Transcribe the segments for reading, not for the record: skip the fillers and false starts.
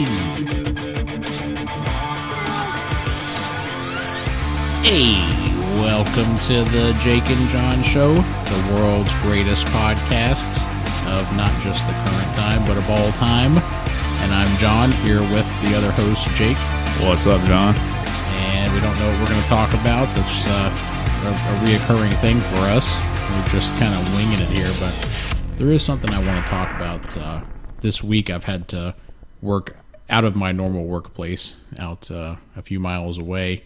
Vaping. Hey, welcome to the Jake and John Show, the world's greatest podcast of not just the current time, but of all time. And I'm John, here with the other host, Jake. What's up, John? And we don't know what we're going to talk about. That's a reoccurring thing for us. We're just kind of winging it here, but there is something I want to talk about. This week I've had to work out of my normal workplace, out a few miles away.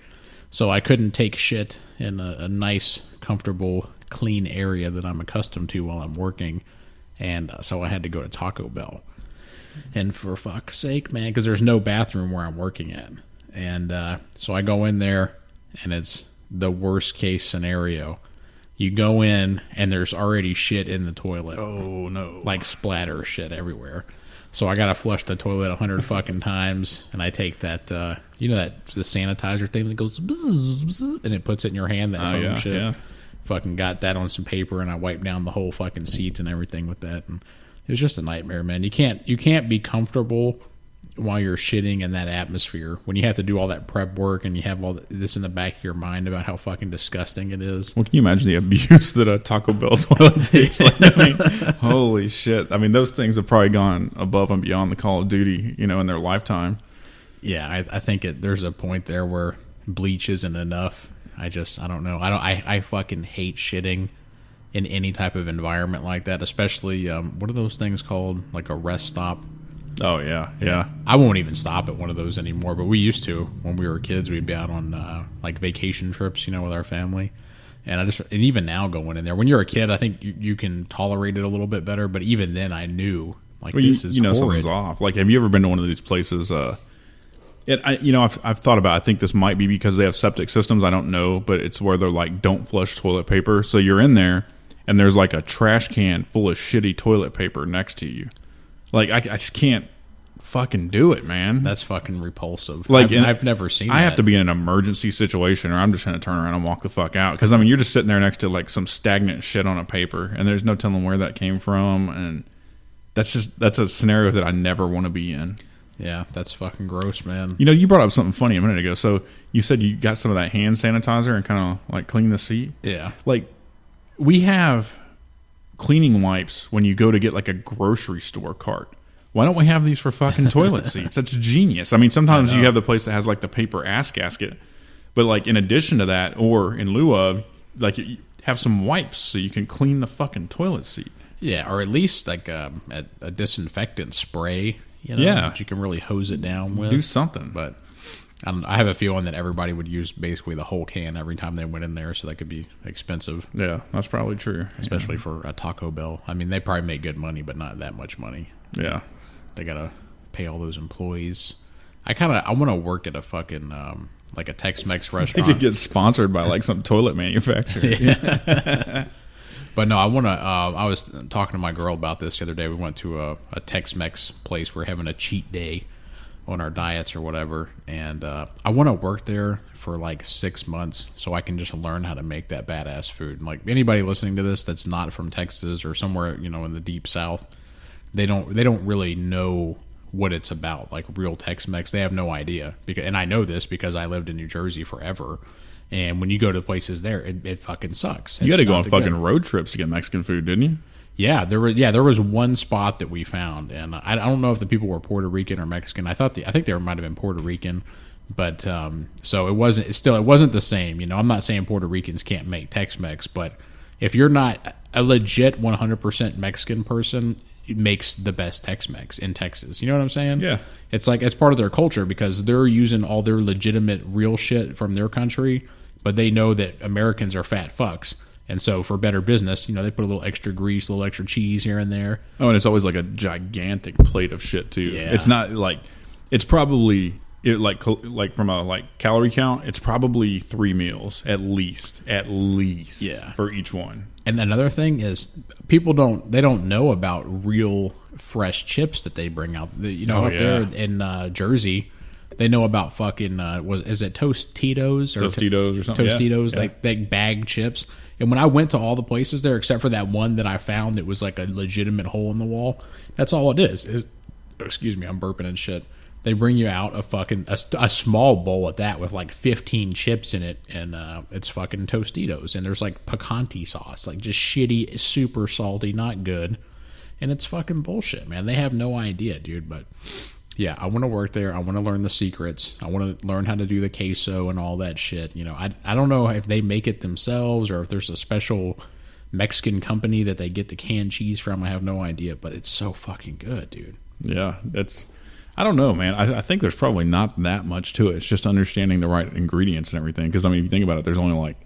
So I couldn't take shit in a nice, comfortable, clean area that I'm accustomed to while I'm working. And so I had to go to Taco Bell. And for fuck's sake, man, because there's no bathroom where I'm working at. And so I go in there, and it's the worst case scenario. You go in, and there's already shit in the toilet. Oh, no. Like splatter shit everywhere. So I gotta flush the toilet 100 fucking times, and I take that, the sanitizer thing that goes bzz, bzz, and it puts it in your hand, that foam shit. Yeah. Fucking got that on some paper, and I wiped down the whole fucking seats and everything with that, and it was just a nightmare, man. You can't be comfortable while you're shitting in that atmosphere when you have to do all that prep work and you have all this in the back of your mind about how fucking disgusting it is. Well, can you imagine the abuse that a Taco Bell toilet takes? Holy shit. I mean, those things have probably gone above and beyond the Call of Duty, in their lifetime. Yeah, I think there's a point there where bleach isn't enough. I don't know. I fucking hate shitting in any type of environment like that, especially, what are those things called? Like a rest stop? Oh, yeah. I won't even stop at one of those anymore, but we used to. When we were kids, we'd be out on, vacation trips, with our family. And even now going in there, when you're a kid, I think you can tolerate it a little bit better, but even then I knew, this is horrid. Something's off. Like, have you ever been to one of these places, I've thought about, I think this might be because they have septic systems, I don't know, but it's where they're like, don't flush toilet paper. So you're in there, and there's like a trash can full of shitty toilet paper next to you. Like, I just can't fucking do it, man. That's fucking repulsive. Like, I've never seen that. I have to be in an emergency situation, or I'm just going to turn around and walk the fuck out. Because, you're just sitting there next to, like, some stagnant shit on a paper, and there's no telling where that came from, and that's a scenario that I never want to be in. Yeah, that's fucking gross, man. You brought up something funny a minute ago. So, you said you got some of that hand sanitizer and kind of, like, clean the seat? Yeah. Like, we have cleaning wipes when you go to get like a grocery store cart. Why don't we have these for fucking toilet seats? That's genius. Sometimes you have the place that has like the paper ass gasket, but like in addition to that, or in lieu of, like, you have some wipes so you can clean the fucking toilet seat. Yeah, or at least like a disinfectant spray. That you can really hose it down with. Do something. But I have a feeling that everybody would use basically the whole can every time they went in there, so that could be expensive. Yeah, that's probably true. Especially for a Taco Bell. They probably make good money, but not that much money. Yeah. They got to pay all those employees. I want to work at a fucking, like a Tex-Mex restaurant. You could get sponsored by like some toilet manufacturer. Yeah. But no, I want to, I was talking to my girl about this the other day. We went to a Tex-Mex place. We're having a cheat day on our diets or whatever, and I want to work there for like 6 months so I can just learn how to make that badass food. And like anybody listening to this that's not from Texas or somewhere in the deep South, they don't really know what it's about, like real Tex-Mex. They have no idea, and I know this because I lived in New Jersey forever. And when you go to places there, it fucking sucks. You got to go on fucking road trips to get Mexican food, didn't you? Yeah, there was one spot that we found, and I don't know if the people were Puerto Rican or Mexican. I think they might have been Puerto Rican, but so it wasn't the same. I'm not saying Puerto Ricans can't make Tex-Mex, but if you're not a legit 100% Mexican person, it makes the best Tex-Mex in Texas. You know what I'm saying? Yeah. It's like it's part of their culture because they're using all their legitimate real shit from their country, but they know that Americans are fat fucks. And so for better business, they put a little extra grease, a little extra cheese here and there. Oh, and it's always like a gigantic plate of shit too. Yeah. It's not like, it's probably like from a calorie count, it's probably 3 meals at least. Yeah. For each one. And another thing is people don't know about real fresh chips that they bring out. There in Jersey, they know about fucking is it Tostitos or Tostitos or something? Tostitos, like bag chips. And when I went to all the places there, except for that one that I found that was like a legitimate hole in the wall, that's all it is. Excuse me, I'm burping and shit. They bring you out a fucking a small bowl at that with like 15 chips in it, and it's fucking Tostitos, and there's like picante sauce, like just shitty, super salty, not good, and it's fucking bullshit, man. They have no idea, dude. But yeah, I want to work there. I want to learn the secrets. I want to learn how to do the queso and all that shit. You know, I don't know if they make it themselves or if there's a special Mexican company that they get the canned cheese from. I have no idea, but it's so fucking good, dude. Yeah, I don't know, man. I think there's probably not that much to it. It's just understanding the right ingredients and everything. Because, I mean, if you think about it, there's only like,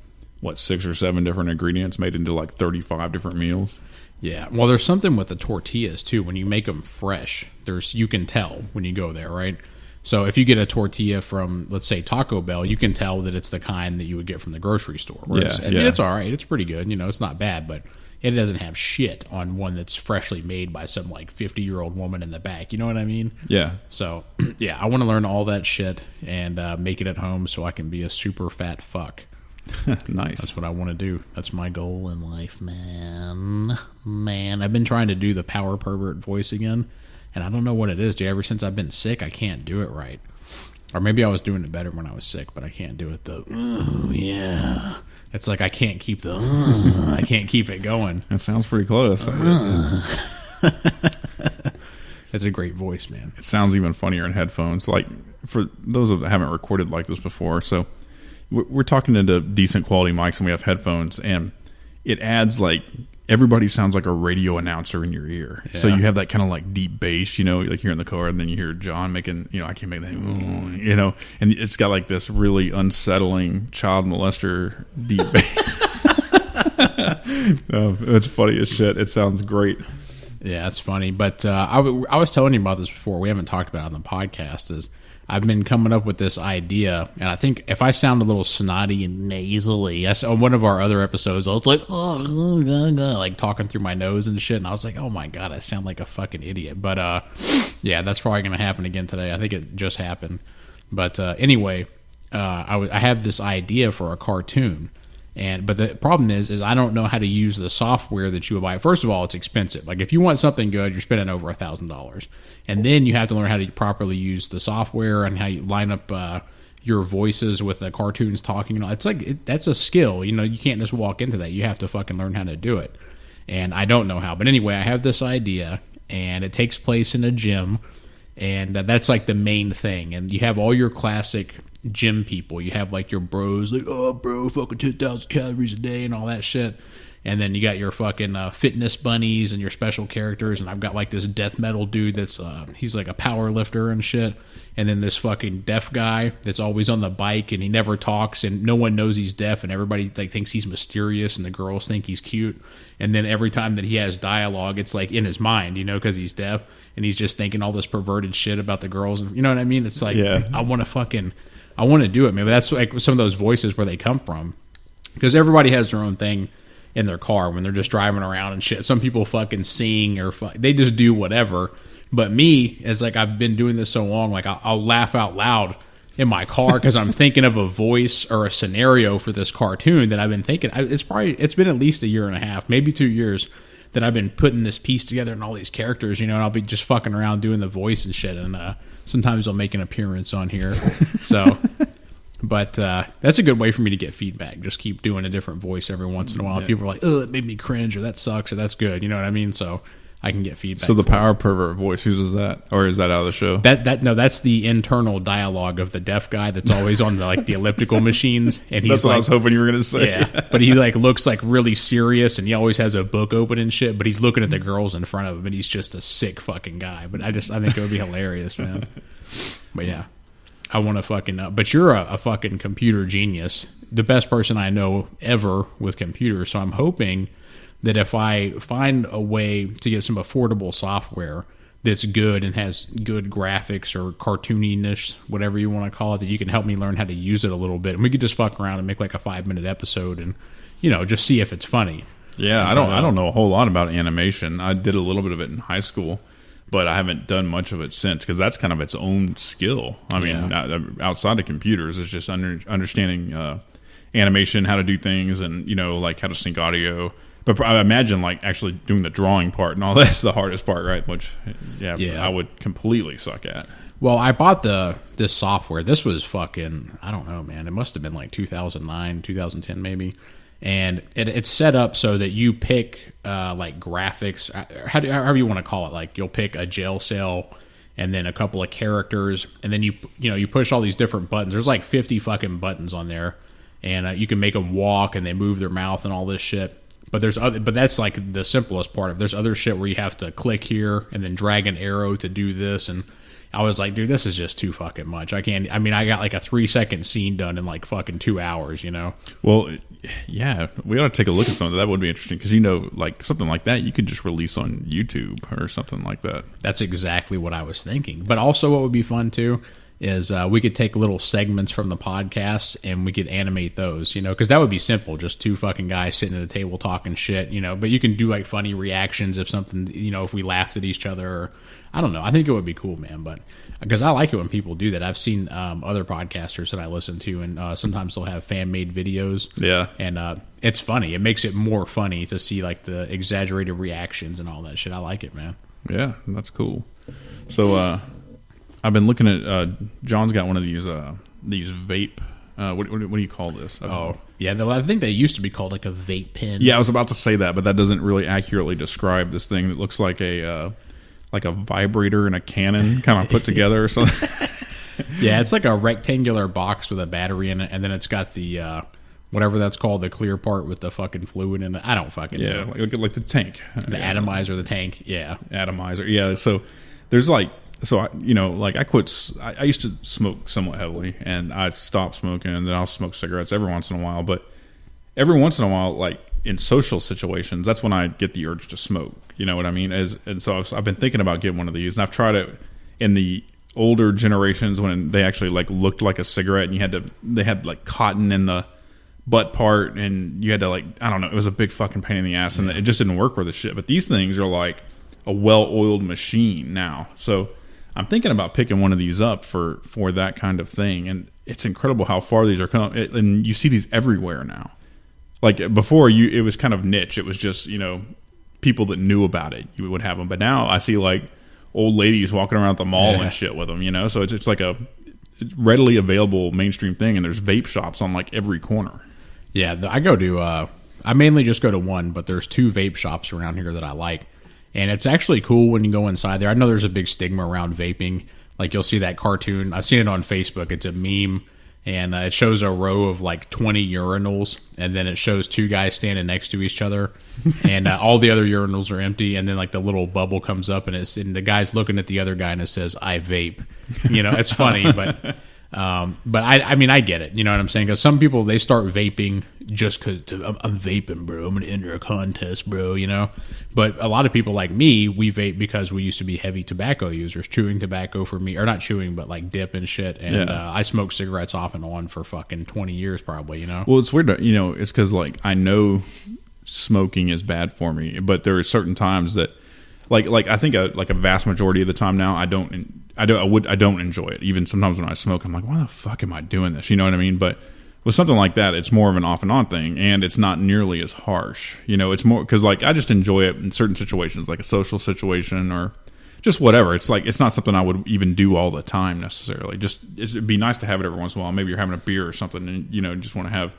6 or 7 different ingredients made into like 35 different meals. Yeah. Well, there's something with the tortillas, too. When you make them fresh, you can tell when you go there, right? So if you get a tortilla from, let's say, Taco Bell, you can tell that it's the kind that you would get from the grocery store. It's all right. It's pretty good. You know, it's not bad, but it doesn't have shit on one that's freshly made by some like 50-year-old woman in the back. You know what I mean? Yeah. So, yeah, I want to learn all that shit and make it at home so I can be a super fat fuck. Nice. That's what I want to do. That's my goal in life, man. Man, I've been trying to do the power pervert voice again, and I don't know what it is, dude. Ever since I've been sick, I can't do it right. Or maybe I was doing it better when I was sick, but I can't do it the, oh, yeah. It's like I can't keep I can't keep it going. That sounds pretty close. It's a great voice, man. It sounds even funnier in headphones. Like, for those that haven't recorded like this before, so we're talking into decent quality mics and we have headphones, and it adds like, everybody sounds like a radio announcer in your ear. Yeah. So you have that kind of like deep bass, you know, like you're in the car and then you hear John making, you know, I can't make that, you know, and it's got like this really unsettling child molester deep bass. It's funny as shit. It sounds great. Yeah, it's funny. But I was telling you about this before. We haven't talked about it on the podcast. Is I've been coming up with this idea, and I think if I sound a little snotty and nasally, on one of our other episodes, I was like, like talking through my nose and shit, and I was like, oh my god, I sound like a fucking idiot. But yeah, that's probably going to happen again today. I think it just happened. But anyway, I have this idea for a cartoon. But the problem is I don't know how to use the software that you would buy. First of all, it's expensive. Like if you want something good, you're spending over $1,000, and then you have to learn how to properly use the software and how you line up your voices with the cartoons talking. You know, it's like that's a skill. You know, you can't just walk into that. You have to fucking learn how to do it. And I don't know how. But anyway, I have this idea, and it takes place in a gym, and that's like the main thing. And you have all your classic gym people. You have like your bros, like, oh bro, fucking 10,000 calories a day and all that shit. And then you got your fucking fitness bunnies and your special characters. And I've got like this death metal dude that's he's like a power lifter and shit. And then this fucking deaf guy that's always on the bike and he never talks and no one knows he's deaf and everybody like thinks he's mysterious and the girls think he's cute. And then every time that he has dialogue, it's like in his mind, you know, because he's deaf and he's just thinking all this perverted shit about the girls. You know what I mean? It's like, yeah. I want to do it, man. But that's like some of those voices where they come from. Because everybody has their own thing in their car when they're just driving around and shit. Some people fucking sing or they just do whatever. But me, it's like I've been doing this so long, like I'll laugh out loud in my car because I'm thinking of a voice or a scenario for this cartoon that I've been thinking. It's been at least a year and a half, maybe 2 years that I've been putting this piece together and all these characters, you know, and I'll be just fucking around doing the voice and shit. And sometimes I'll make an appearance on here. So, but that's a good way for me to get feedback. Just keep doing a different voice every once in a while. Yeah. People are like, oh, it made me cringe, or that sucks, or that's good. You know what I mean? So I can get feedback. So the power pervert voice, whose is that? Or is that out of the show? No, that's the internal dialogue of the deaf guy that's always on the elliptical machines. And he's that's what I was hoping you were going to say. Yeah, but he like looks like really serious, and he always has a book open and shit. But he's looking at the girls in front of him, and he's just a sick fucking guy. But I think it would be hilarious, man. But yeah, I want to fucking. But you're a fucking computer genius, the best person I know ever with computers. So I'm hoping that if I find a way to get some affordable software that's good and has good graphics or cartooniness, whatever you want to call it, that you can help me learn how to use it a little bit. And we could just fuck around and make like a 5-minute episode and, you know, just see if it's funny. Yeah, I don't know a whole lot about animation. I did a little bit of it in high school, but I haven't done much of it since because that's kind of its own skill. I mean, outside of computers, it's just understanding animation, how to do things, and, you know, like how to sync audio. But I imagine like actually doing the drawing part and all that's the hardest part, right? Which, yeah. I would completely suck at. Well, I bought this software. This was fucking, I don't know, man. It must have been like 2009, 2010 maybe. And it's set up so that you pick like graphics, however you want to call it. Like you'll pick a jail cell and then a couple of characters, and then you push all these different buttons. There's like 50 fucking buttons on there, and you can make them walk and they move their mouth and all this shit. But that's like the simplest part of it. There's other shit where you have to click here and then drag an arrow to do this, and I was like, dude, this is just too fucking much. I got like a 3-second scene done in like fucking 2 hours, you know? Well, yeah, we ought to take a look at something. That would be interesting because, like something like that, you could just release on YouTube or something like that. That's exactly what I was thinking. But also what would be fun too is we could take little segments from the podcast and we could animate those, because that would be simple. Just two fucking guys sitting at a table talking shit, but you can do like funny reactions if something, if we laughed at each other, or I don't know. I think it would be cool, man. But because I like it when people do that. I've seen other podcasters that I listen to, and sometimes they'll have fan made videos. Yeah. And it's funny. It makes it more funny to see like the exaggerated reactions and all that shit. I like it, man. Yeah, that's cool. So, I've been looking at John's got one of these vape. What do you call this? Yeah, I think they used to be called like a vape pen. Yeah, I was about to say that, but that doesn't really accurately describe this thing. That looks like a vibrator and a cannon kind of put together or something. Yeah, it's like a rectangular box with a battery in it, and then it's got the whatever that's called, the clear part with the fucking fluid in it. I don't fucking know. Like the tank, the atomizer, the tank. Yeah, atomizer. Yeah, so there's like. So, I quit. I used to smoke somewhat heavily, and I stopped smoking, and then I'll smoke cigarettes every once in a while. But every once in a while, like in social situations, that's when I get the urge to smoke. You know what I mean? And so I've been thinking about getting one of these, and I've tried it in the older generations when they actually like looked like a cigarette, and they had like cotton in the butt part, and you had to like, I don't know, it was a big fucking pain in the ass, and it just didn't work with the shit. But these things are like a well-oiled machine now, so. I'm thinking about picking one of these up for that kind of thing, and it's incredible how far these are coming. And you see these everywhere now. Like before, it was kind of niche. It was just people that knew about it, you would have them. But now I see like old ladies walking around the mall and shit with them. So it's like a readily available mainstream thing, and there's vape shops on like every corner. Yeah, I go to. I mainly just go to one, but there's 2 vape shops around here that I like. And it's actually cool when you go inside there. I know there's a big stigma around vaping. Like you'll see that cartoon. I've seen it on Facebook. It's a meme. And it shows a row of like 20 urinals. And then it shows 2 guys standing next to each other. And all the other urinals are empty. And then like the little bubble comes up. And the guy's looking at the other guy and it says, I vape. It's funny. But I mean, I get it. You know what I'm saying? Because some people, they start vaping just because I'm vaping, bro. I'm going to enter a contest, bro, But a lot of people like me, we vape because we used to be heavy tobacco users, chewing tobacco for me, or not chewing, but like dip and shit. And I smoked cigarettes off and on for fucking 20 years probably, Well, it's weird, it's because like I know smoking is bad for me, but there are certain times that like I think like a vast majority of the time now I don't enjoy it. Even sometimes when I smoke, I'm like, why the fuck am I doing this? You know what I mean? But with something like that, it's more of an off and on thing, and it's not nearly as harsh. It's more because like I just enjoy it in certain situations, like a social situation or just whatever. It's like it's not something I would even do all the time necessarily. Just it'd be nice to have it every once in a while. Maybe you're having a beer or something, and just want to have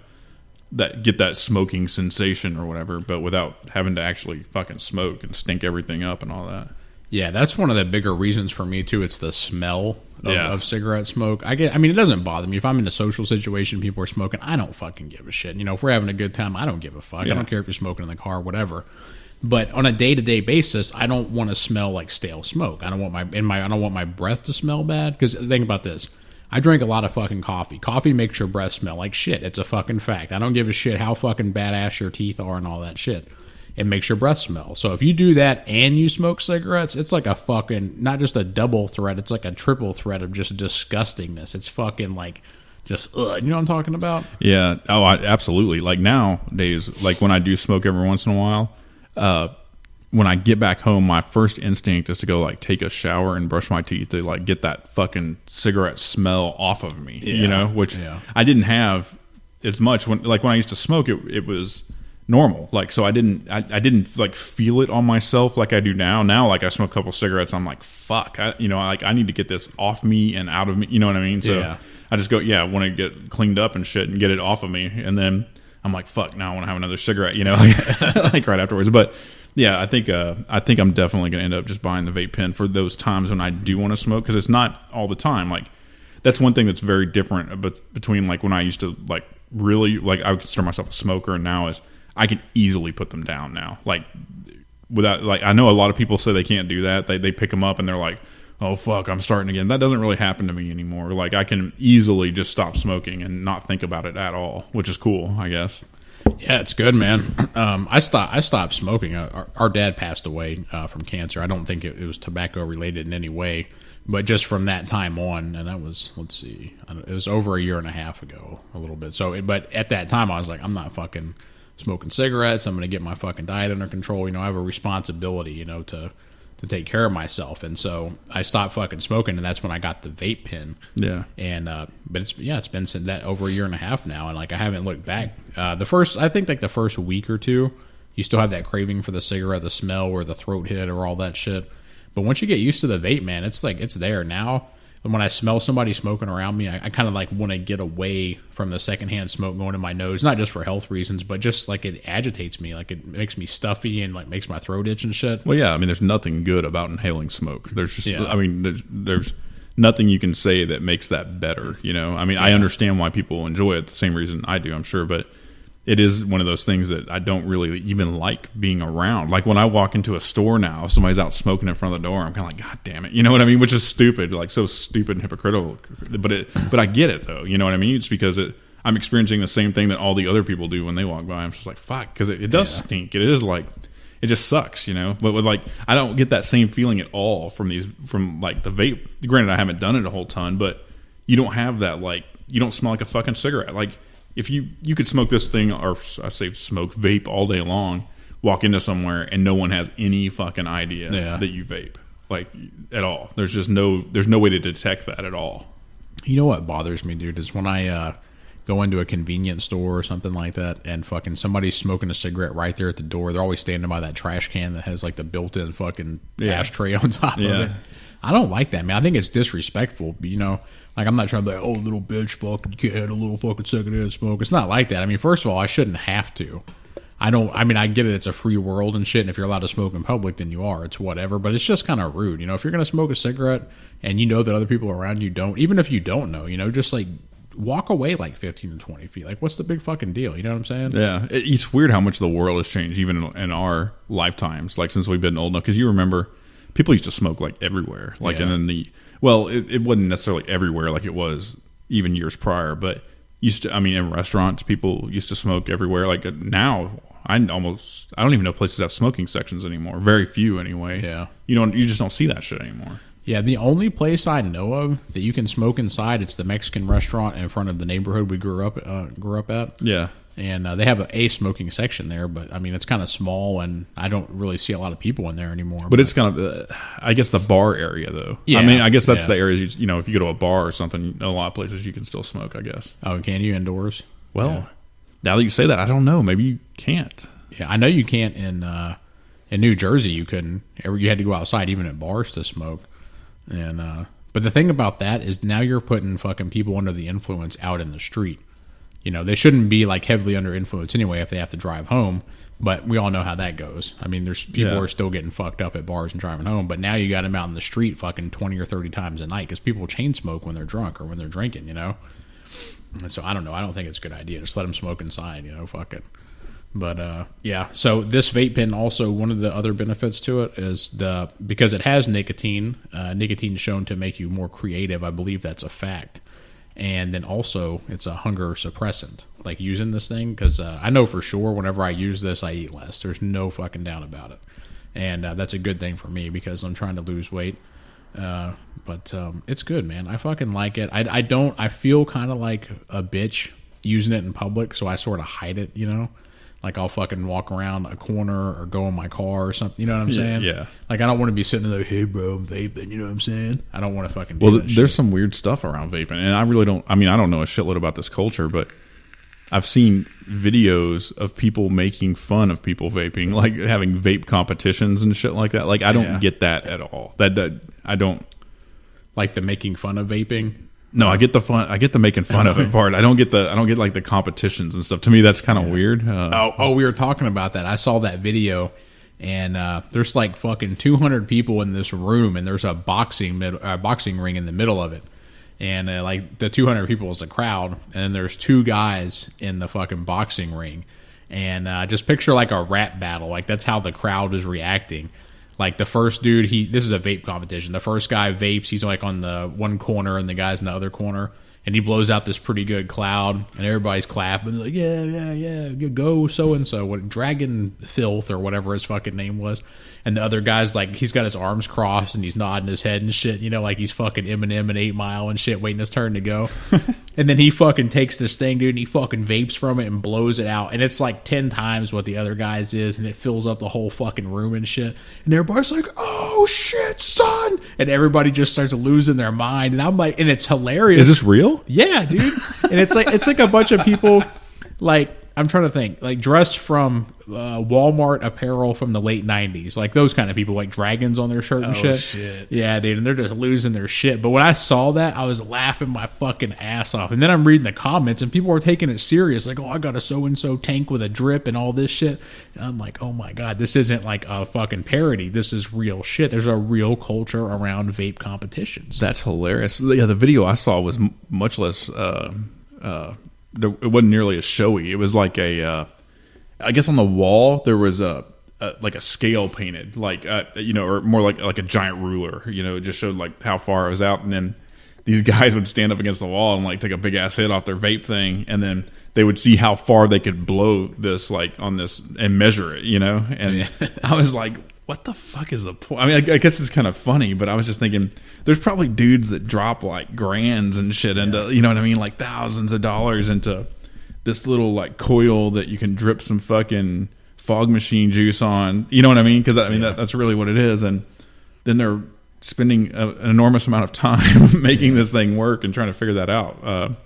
get that smoking sensation or whatever, but without having to actually fucking smoke and stink everything up and all that. Yeah, that's one of the bigger reasons for me too. It's the smell of cigarette smoke. It doesn't bother me if I'm in a social situation, people are smoking. I don't fucking give a shit. If we're having a good time, I don't give a fuck. I don't care if you're smoking in the car, whatever. But on a day-to-day basis, I don't want to smell like stale smoke. I don't want my breath to smell bad. Because think about this. I drink a lot of fucking coffee. Coffee makes your breath smell like shit. It's a fucking fact. I don't give a shit how fucking badass your teeth are and all that shit. It makes your breath smell. So if you do that and you smoke cigarettes, it's like a fucking, not just a double threat, it's like a triple threat of just disgustingness. It's fucking like just, ugh. You know what I'm talking about? Yeah. Oh, absolutely. Like nowadays, like when I do smoke every once in a while, when I get back home, my first instinct is to go like take a shower and brush my teeth to like get that fucking cigarette smell off of me, which I didn't have as much when I used to smoke. It was normal. Like, so I didn't like feel it on myself like I do now. Now, like, I smoke a couple cigarettes, I'm like, fuck, I need to get this off me and out of me. You know what I mean? So I just go, I want to get cleaned up and shit and get it off of me. And then I'm like, fuck, now I want to have another cigarette, like right afterwards. But yeah, I think I'm definitely going to end up just buying the vape pen for those times when I do want to smoke, because it's not all the time. Like, that's one thing that's very different between like when I used to like really like I would consider myself a smoker, and now is I can easily put them down now. Like, without, like, I know a lot of people say they can't do that. They pick them up and they're like, oh fuck, I'm starting again. That doesn't really happen to me anymore. Like, I can easily just stop smoking and not think about it at all, which is cool, I guess. Yeah, it's good, man. I stopped smoking. Our dad passed away from cancer. I don't think it was tobacco related in any way, but just from that time on, and that was, let's see, it was over a year and a half ago, a little bit. So, but at that time, I was like, I'm not fucking smoking cigarettes. I'm going to get my fucking diet under control. I have a responsibility, to take care of myself. And so I stopped fucking smoking, and that's when I got the vape pen. Yeah. And, but it's been since that over a year and a half now. And like, I haven't looked back. The first week or two, you still have that craving for the cigarette, the smell or the throat hit or all that shit. But once you get used to the vape, man, it's like, it's there now. And when I smell somebody smoking around me, I kind of like want to get away from the secondhand smoke going in my nose, not just for health reasons, but just like it agitates me. Like, it makes me stuffy and like makes my throat itch and shit. Well, yeah, I mean, there's nothing good about inhaling smoke. There's just, I mean, there's nothing you can say that makes that better. I mean, I understand why people enjoy it the same reason I do, I'm sure, but it is one of those things that I don't really even like being around. Like, when I walk into a store now, if somebody's out smoking in front of the door, I'm kind of like, God damn it. You know what I mean? Which is stupid, like so stupid and hypocritical. But I get it though. You know what I mean? It's because I'm experiencing the same thing that all the other people do when they walk by. I'm just like, fuck, because it does stink. It is like, it just sucks, But with like, I don't get that same feeling at all from like the vape. Granted, I haven't done it a whole ton, but you don't have that, like, you don't smell like a fucking cigarette. Like, if you could smoke this thing, or I say smoke vape all day long, walk into somewhere and no one has any fucking idea that you vape, like, at all. There's no way to detect that at all. You know what bothers me, dude, is when I go into a convenience store or something like that, and fucking somebody's smoking a cigarette right there at the door. They're always standing by that trash can that has like the built-in fucking ashtray on top of it. I don't like that, man. I think it's disrespectful, like, I'm not trying to be like, oh, little bitch, fucking can't have a little fucking secondhand smoke. It's not like that. I mean, first of all, I shouldn't have to. I get it. It's a free world and shit. And if you're allowed to smoke in public, then you are. It's whatever. But it's just kind of rude. If you're going to smoke a cigarette and you know that other people around you don't, even if you don't know, just like walk away like 15 to 20 feet. Like, what's the big fucking deal? You know what I'm saying? Yeah. It's weird how much the world has changed, even in our lifetimes, like since we've been old enough. Because you remember, people used to smoke like everywhere. Like, and in it wasn't necessarily everywhere like it was even years prior, but in restaurants, people used to smoke everywhere. Like, now, I don't even know places have smoking sections anymore. Very few, anyway. Yeah, you just don't see that shit anymore. Yeah, the only place I know of that you can smoke inside, it's the Mexican restaurant in front of the neighborhood we grew up at. Yeah. And they have a smoking section there, but I mean, it's kind of small, and I don't really see a lot of people in there anymore. But it's kind of, I guess, the bar area, though. Yeah. I mean, I guess that's the area, if you go to a bar or something, a lot of places you can still smoke, I guess. Oh, can you indoors? Well, now that you say that, I don't know. Maybe you can't. Yeah, I know you can't in New Jersey. You couldn't. You had to go outside, even at bars, to smoke. And but the thing about that is now you're putting fucking people under the influence out in the street. They shouldn't be like heavily under influence anyway if they have to drive home, but we all know how that goes. I mean, there's people who are still getting fucked up at bars and driving home, but now you got them out in the street fucking 20 or 30 times a night because people chain smoke when they're drunk or when they're drinking, And so I don't know. I don't think it's a good idea. Just let them smoke inside, fuck it. But so this vape pen also, one of the other benefits to it is because it has nicotine. Nicotine is shown to make you more creative. I believe that's a fact. And then also, it's a hunger suppressant, like using this thing, because I know for sure whenever I use this, I eat less. There's no fucking doubt about it. And that's a good thing for me because I'm trying to lose weight. But it's good, man. I fucking like it. I feel kind of like a bitch using it in public, so I sort of hide it, Like, I'll fucking walk around a corner or go in my car or something. You know what I'm saying? Yeah. Like, I don't want to be sitting there, hey, bro, I'm vaping. You know what I'm saying? I don't want to fucking do that there's some weird stuff around vaping. And I really don't, I don't know a shitload about this culture, but I've seen videos of people making fun of people vaping, like having vape competitions and shit like that. Like, I don't get that at all. That I don't like the making fun of vaping. No, I get the fun. I get the making fun of it part. I don't get like the competitions and stuff. To me, that's kind of weird. We were talking about that. I saw that video, and there's like fucking 200 people in this room, and there's a boxing ring in the middle of it. And like the 200 people is the crowd, and then there's two guys in the fucking boxing ring, and just picture like a rap battle. Like that's how the crowd is reacting. Like the first dude, this is a vape competition. The first guy vapes. He's like on the one corner, and the guy's in the other corner, and he blows out this pretty good cloud, and everybody's clapping. They're like, yeah, go so and so, what Dragon Filth or whatever his fucking name was. And the other guy's like, he's got his arms crossed and he's nodding his head and shit, you know, like he's fucking Eminem and 8 Mile and shit, waiting his turn to go. And then he fucking takes this thing, dude, and he fucking vapes from it and blows it out. And it's like 10 times what the other guy's is, and it fills up the whole fucking room and shit. And everybody's like, oh shit, son! And everybody just starts losing their mind. And I'm like, and it's hilarious. Is this real? Yeah, dude. And it's like a bunch of people, like, I'm trying to think, like dressed from Walmart apparel from the late 90s. Like those kind of people, like dragons on their shirt and shit. Yeah, dude. And they're just losing their shit. But when I saw that, I was laughing my fucking ass off. And then I'm reading the comments and people were taking it serious. Like, oh, I got a so-and-so tank with a drip and all this shit. And I'm like, oh my God, this isn't like a fucking parody. This is real shit. There's a real culture around vape competitions. That's hilarious. Yeah, the video I saw was much less... it wasn't nearly as showy. It was like I guess on the wall there was like a scale painted, like or more like a giant ruler. You know, it just showed like how far it was out, and then these guys would stand up against the wall and like take a big ass hit off their vape thing, and then they would see how far they could blow this like on this and measure it. You know, and I was like, what the fuck is the point? I mean, I guess it's kind of funny, but I was just thinking, there's probably dudes that drop like grands and shit into, you know what I mean, like thousands of dollars into this little like coil that you can drip some fucking fog machine juice on. You know what I mean? Because I mean that's really what it is, and then they're spending an enormous amount of time making this thing work and trying to figure that out.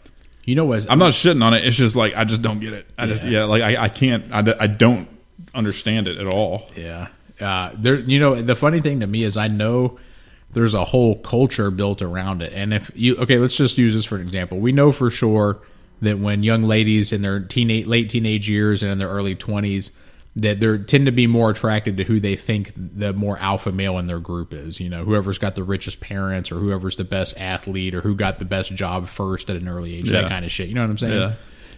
You know what? I'm not shitting on it. It's just like I just don't get it. I can't. I don't understand it at all. Yeah. The funny thing to me is I know there's a whole culture built around it. And let's just use this for an example. We know for sure that when young ladies in their late teenage years and in their early 20s, that they tend to be more attracted to who they think the more alpha male in their group is. You know, whoever's got the richest parents or whoever's the best athlete or who got the best job first at an early age, that kind of shit. You know what I'm saying? Yeah.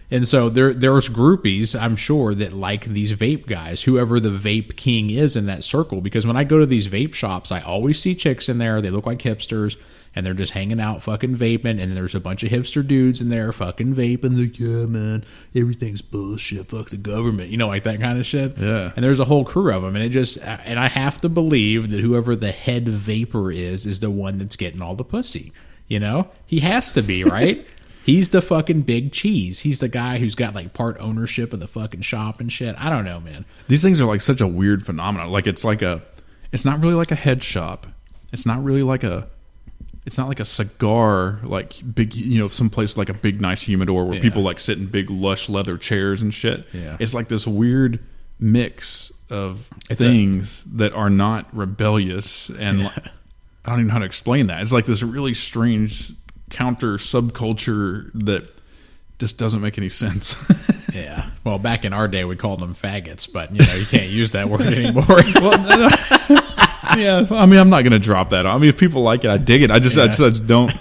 And so there's groupies, I'm sure, that like these vape guys, whoever the vape king is in that circle. Because when I go to these vape shops, I always see chicks in there. They look like hipsters, and they're just hanging out fucking vaping. And there's a bunch of hipster dudes in there fucking vaping. Like, yeah, man, everything's bullshit. Fuck the government. You know, like that kind of shit. Yeah. And there's a whole crew of them. And I have to believe that whoever the head vapor is the one that's getting all the pussy. You know? He has to be, right? He's the fucking big cheese. He's the guy who's got like part ownership of the fucking shop and shit. I don't know, man. These things are like such a weird phenomenon. Like it's not really like a head shop. It's not like a cigar, like big, you know, someplace like a big nice humidor where people like sit in big lush leather chairs and shit. Yeah. It's like this weird mix of things that are not rebellious, and like, I don't even know how to explain that. It's like this really strange counter subculture that just doesn't make any sense. Yeah. Well, back in our day, we called them faggots, but you know you can't use that word anymore. Yeah, I mean, I'm not going to drop that. I mean, if people like it, I dig it. I just don't.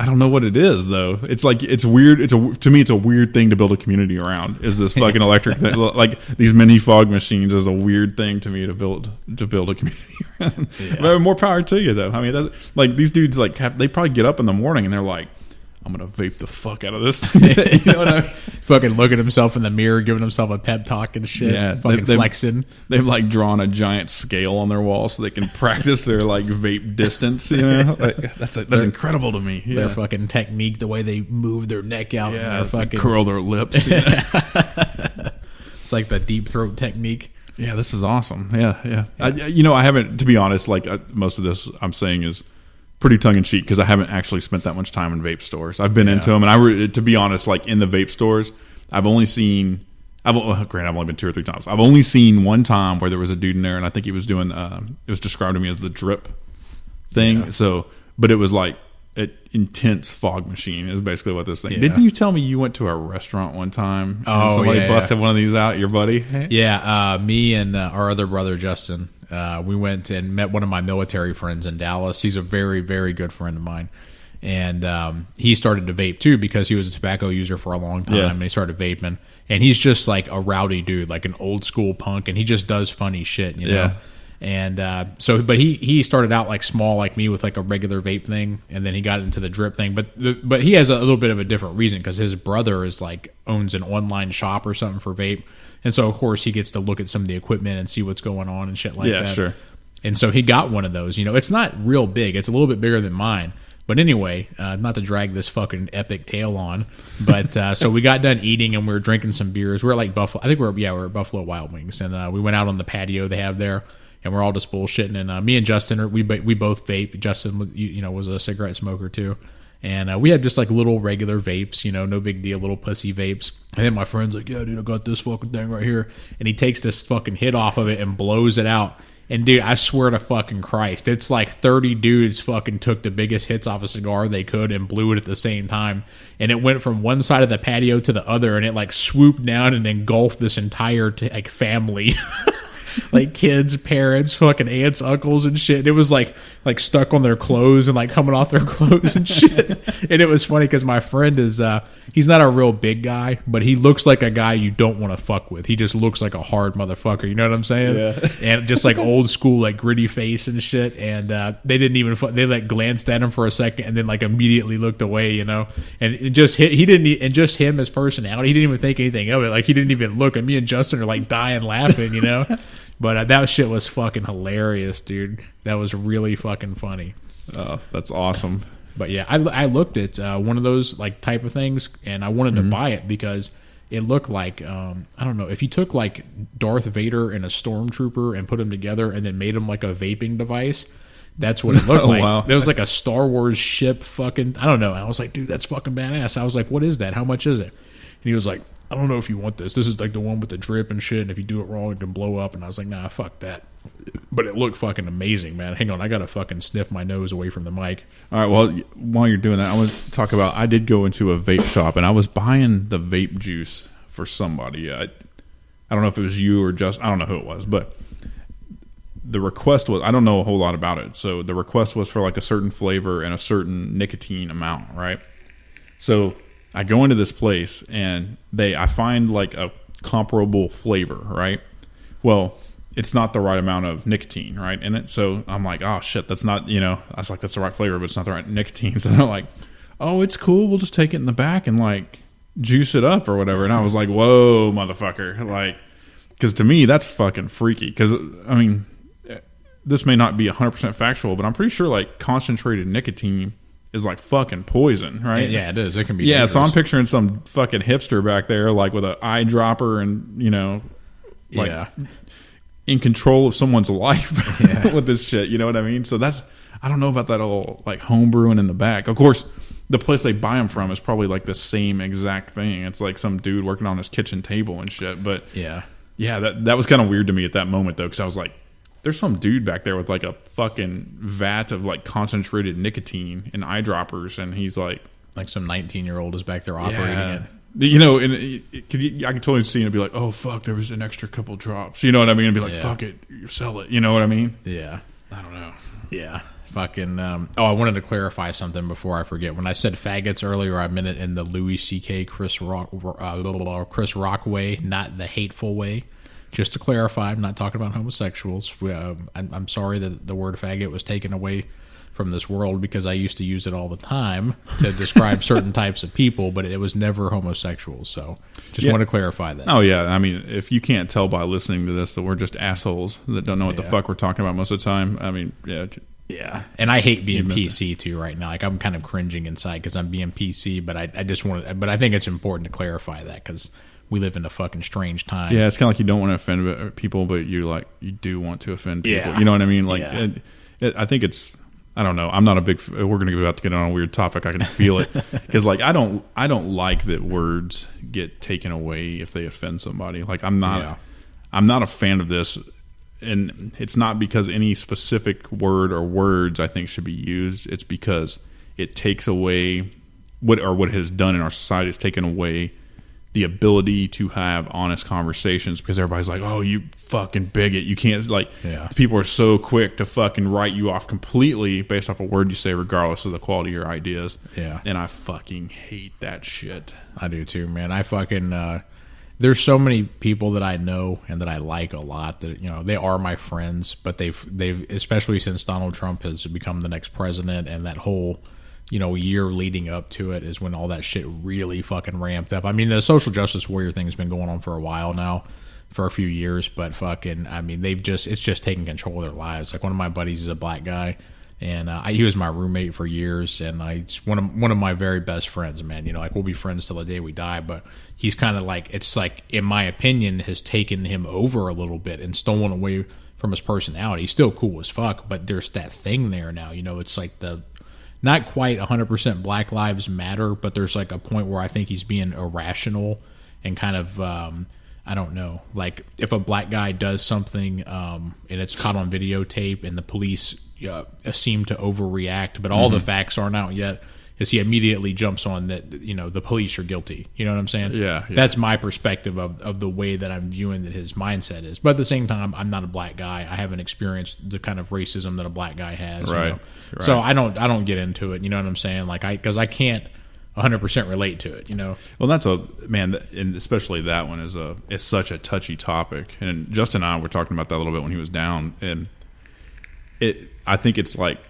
I don't know what it is though. It's like it's weird. To me, it's a weird thing to build a community around. Is this fucking electric thing? Like these mini fog machines is a weird thing to me to build a community around. Yeah. But more power to you though. I mean, that's, like these dudes like they probably get up in the morning and they're like, I'm gonna vape the fuck out of this thing. You know what I mean? Fucking looking at himself in the mirror, giving himself a pep talk and shit. Yeah, fucking flexing. They've like drawn a giant scale on their wall so they can practice their like vape distance. You know, like, that's incredible to me. Yeah. Their fucking technique, the way they move their neck out, and their fucking curl their lips. Yeah. It's like the deep throat technique. Yeah, this is awesome. Yeah. I haven't, to be honest. Like most of this I'm saying is pretty tongue in cheek because I haven't actually spent that much time in vape stores. I've been into them, and to be honest, like in the vape stores, I've only seen. I've only been 2 or 3 times. I've only seen one time where there was a dude in there, and I think he was doing. It was described to me as the drip thing. Yeah. So, but it was like an intense fog machine. Is basically what this thing. Yeah. Didn't you tell me you went to a restaurant one time? And somebody busted one of these out. Your buddy? Yeah, me and our other brother Justin. We went and met one of my military friends in Dallas. He's a very, very good friend of mine. And he started to vape too because he was a tobacco user for a long time. Yeah. And he started vaping. And he's just like a rowdy dude, like an old school punk. And he just does funny shit, you know? Yeah. And but he started out like small like me with like a regular vape thing. And then he got into the drip thing. But he has a little bit of a different reason because his brother is like owns an online shop or something for vape. And so, of course, he gets to look at some of the equipment and see what's going on and shit like that. Yeah, sure. And so he got one of those. You know, it's not real big. It's a little bit bigger than mine. But anyway, not to drag this fucking epic tale on, but so we got done eating and we were drinking some beers. We're at like Buffalo. I think we're at Buffalo Wild Wings, and we went out on the patio they have there, and we're all just bullshitting. And me and Justin, we both vape. Justin, was a cigarette smoker too. And we had just like little regular vapes, no big deal, little pussy vapes. And then my friend's like, yeah, dude, I got this fucking thing right here. And he takes this fucking hit off of it and blows it out. And dude, I swear to fucking Christ, it's like 30 dudes fucking took the biggest hits off a cigar they could and blew it at the same time. And it went from one side of the patio to the other, and it like swooped down and engulfed this entire like family. Like kids, parents, fucking aunts, uncles, and shit. And it was like stuck on their clothes and like coming off their clothes and shit. And it was funny because my friend is he's not a real big guy, but he looks like a guy you don't want to fuck with. He just looks like a hard motherfucker. You know what I'm saying? Yeah. And just like old school, like gritty face and shit. And they didn't even they like glanced at him for a second and then like immediately looked away. And it just he didn't and just him, his personality, he didn't even think anything of it. Like he didn't even look. And me and Justin are like dying laughing. But that shit was fucking hilarious, dude. That was really fucking funny. Oh, that's awesome. But yeah, I looked at one of those like type of things, and I wanted to buy it because it looked like I don't know, if you took like Darth Vader and a stormtrooper and put them together and then made them like a vaping device. That's what it looked like. Wow. There was like a Star Wars ship fucking, I don't know. And I was like, dude, that's fucking badass. I was like, what is that? How much is it? And he was like, I don't know if you want this. This is like the one with the drip and shit, and if you do it wrong, it can blow up. And I was like, nah, fuck that. But it looked fucking amazing, man. Hang on, I gotta fucking sniff my nose away from the mic. All right, well, while you're doing that, I want to talk about, I did go into a vape shop, and I was buying the vape juice for somebody. I don't know if it was you or just, I don't know who it was, but the request was, I don't know a whole lot about it. So the request was for like a certain flavor and a certain nicotine amount, right? So I go into this place and I find like a comparable flavor, right? Well, it's not the right amount of nicotine, right, in it. So I'm like, oh shit, that's not, I was like, that's the right flavor, but it's not the right nicotine. So they're like, oh, it's cool, we'll just take it in the back and like juice it up or whatever. And I was like, whoa, motherfucker, like, because to me that's fucking freaky. Because I mean, this may not be 100% factual, but I'm pretty sure like concentrated nicotine is like fucking poison, right? Yeah, it is. It can be. Yeah, dangerous. So I'm picturing some fucking hipster back there, like with an eyedropper and like in control of someone's life with this shit. You know what I mean? So I don't know about that all like home brewing in the back. Of course, the place they buy them from is probably like the same exact thing. It's like some dude working on his kitchen table and shit. But yeah, that was kind of weird to me at that moment though, because I was like, there's some dude back there with like a fucking vat of like concentrated nicotine and eyedroppers, and he's like some 19-year-old is back there operating it. And I can totally see it and be like, oh fuck, there was an extra couple drops. You know what I mean? And be like, fuck it, you sell it. You know what I mean? Yeah. I don't know. Yeah. Fucking. I wanted to clarify something before I forget. When I said faggots earlier, I meant it in the Louis C.K. Chris Rock way, not the hateful way. Just to clarify, I'm not talking about homosexuals. I'm sorry that the word faggot was taken away from this world because I used to use it all the time to describe certain types of people, but it was never homosexuals. So just want to clarify that. Oh, yeah. I mean, if you can't tell by listening to this that we're just assholes that don't know what the fuck we're talking about most of the time, I mean, yeah. And I hate being PC too right now. Like I'm kind of cringing inside because I'm being PC, but I just want but I think it's important to clarify that because we live in a fucking strange time. Yeah, it's kind of like you don't want to offend people, but you do want to offend people. Yeah. You know what I mean? Like, I think it's I don't know. I'm not a big. We're going to be about to get on a weird topic. I can feel it because like I don't like that words get taken away if they offend somebody. Like I'm not a fan of this, and it's not because any specific word or words I think should be used. It's because it takes away what it has done in our society. It's taken away the ability to have honest conversations because everybody's like, oh, you fucking bigot. You can't, like, people are so quick to fucking write you off completely based off a word you say, regardless of the quality of your ideas. Yeah. And I fucking hate that shit. I do too, man. I fucking, there's so many people that I know and that I like a lot that, you know, they are my friends, but they've, especially since Donald Trump has become the next president and that whole, you know, year leading up to it is when all that shit really fucking ramped up. I mean, the social justice warrior thing has been going on for a while now, for a few years, but fucking, I mean, it's just taken control of their lives. Like one of my buddies is a black guy, and he was my roommate for years, and it's one of my very best friends, man. You know, like we'll be friends till the day we die, but he's kind of like, it's like, in my opinion, has taken him over a little bit and stolen away from his personality. He's still cool as fuck, but there's that thing there now, you know, it's like not quite 100% Black Lives Matter, but there's like a point where I think he's being irrational and kind of, I don't know, like if a black guy does something and it's caught on videotape and the police seem to overreact, but all the facts aren't out yet, is he immediately jumps on that, you know, the police are guilty. You know what I'm saying? Yeah. That's my perspective of the way that I'm viewing that his mindset is. But at the same time, I'm not a black guy. I haven't experienced the kind of racism that a black guy has. Right. You know? Right. So I don't get into it. You know what I'm saying? Like because I can't 100% relate to it. You know. Well, that's and especially that one is such a touchy topic. And Justin and I were talking about that a little bit when he was down, and I think it's like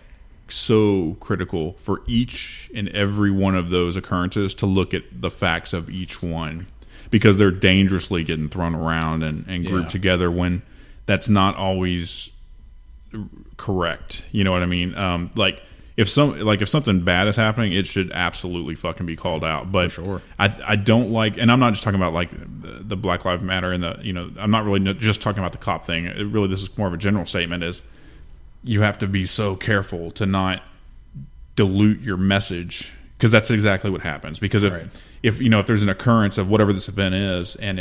so critical for each and every one of those occurrences to look at the facts of each one, because they're dangerously getting thrown around and grouped together when that's not always correct. You know what I mean? Like if something bad is happening, it should absolutely fucking be called out. But for sure. I don't like, and I'm not just talking about like the Black Lives Matter and the, you know, I'm not really just talking about the cop thing. This is more of a general statement, is you have to be so careful to not dilute your message, because that's exactly what happens. Because if you know, if there's an occurrence of whatever this event is, and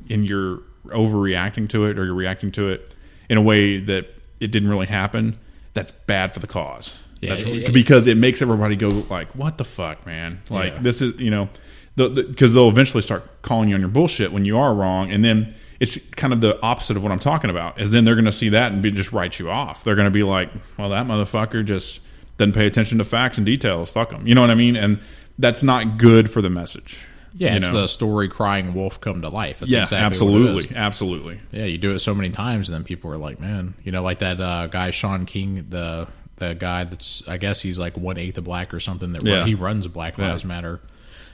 you're overreacting to it, or you're reacting to it in a way that it didn't really happen, that's bad for the cause. Yeah, because it makes everybody go like, "What the fuck, man?" Like this is, you know, because they'll eventually start calling you on your bullshit when you are wrong, and then it's kind of the opposite of what I'm talking about. Is then they're going to see that and just write you off. They're going to be like, "Well, that motherfucker just doesn't pay attention to facts and details. Fuck them." You know what I mean? And that's not good for the message. Yeah, it's the story crying wolf come to life. That's exactly absolutely, what it is. Absolutely. Yeah, you do it so many times, and then people are like, "Man," you know, like that guy Sean King, the guy that's, I guess he's like 1/8 of black or something. That he runs Black Lives Matter,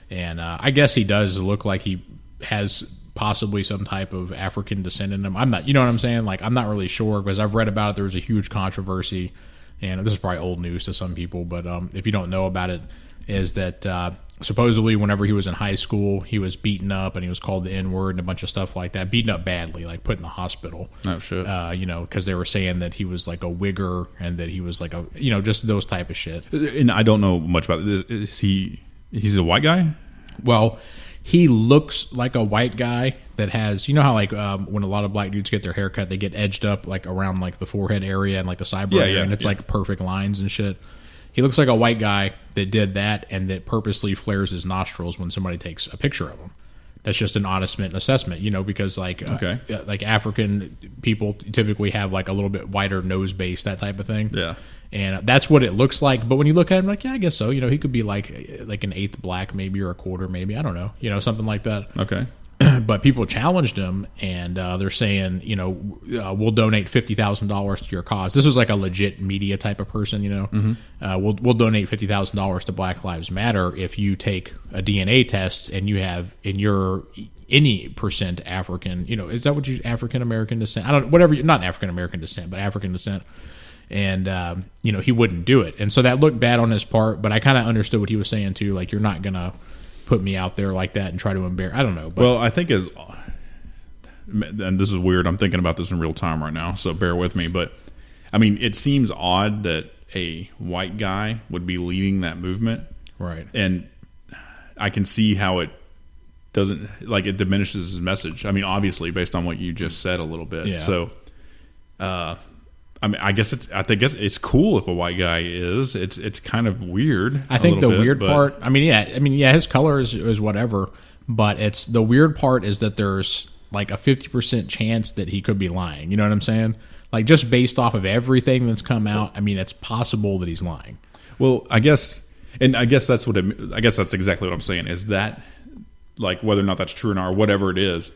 and I guess he does look like he has possibly some type of African descent in him. I'm not, you know what I'm saying? Like, I'm not really sure, because I've read about it. There was a huge controversy, and this is probably old news to some people, but if you don't know about it, is that supposedly whenever he was in high school, he was beaten up and he was called the N-word and a bunch of stuff like that, beaten up badly, like put in the hospital. Oh, shit. You know, because they were saying that he was like a wigger and that he was like a, you know, just those type of shit. And I don't know much about this. He's a white guy? Well, he looks like a white guy that has, you know how like when a lot of black dudes get their haircut, they get edged up like around like the forehead area and like the sideburn area, and it's like perfect lines and shit. He looks like a white guy that did that and that purposely flares his nostrils when somebody takes a picture of him. That's just an honest assessment, you know, because like like African people typically have like a little bit wider nose base, that type of thing. Yeah. And that's what it looks like. But when you look at him, like, yeah, I guess so. You know, he could be like an eighth black maybe, or a quarter maybe. I don't know. You know, something like that. Okay. But people challenged him, and they're saying, you know, we'll donate $50,000 to your cause. This was like a legit media type of person, you know. Mm-hmm. We'll donate $50,000 to Black Lives Matter if you take a DNA test and you have in your any percent African, you know, is that what you African American descent? I don't, whatever, not African American descent, but African descent. And you know, he wouldn't do it, and so that looked bad on his part. But I kind of understood what he was saying too. Like, you're not gonna put me out there like that and try to embarrass. I don't know. But. Well, I think and this is weird. I'm thinking about this in real time right now, so bear with me. But I mean, it seems odd that a white guy would be leading that movement. Right. And I can see how it doesn't, like, it diminishes his message. I mean, obviously, based on what you just said a little bit. Yeah. So, I mean, I guess it's cool if a white guy is. It's kind of weird. I think the weird part. I mean, his color is whatever, but it's the weird part is that there's like a 50% chance that he could be lying. You know what I'm saying? Like, just based off of everything that's come out, I mean, it's possible that he's lying. Well, I guess that's exactly what I'm saying. Is that, like, whether or not that's true or not, or whatever it is,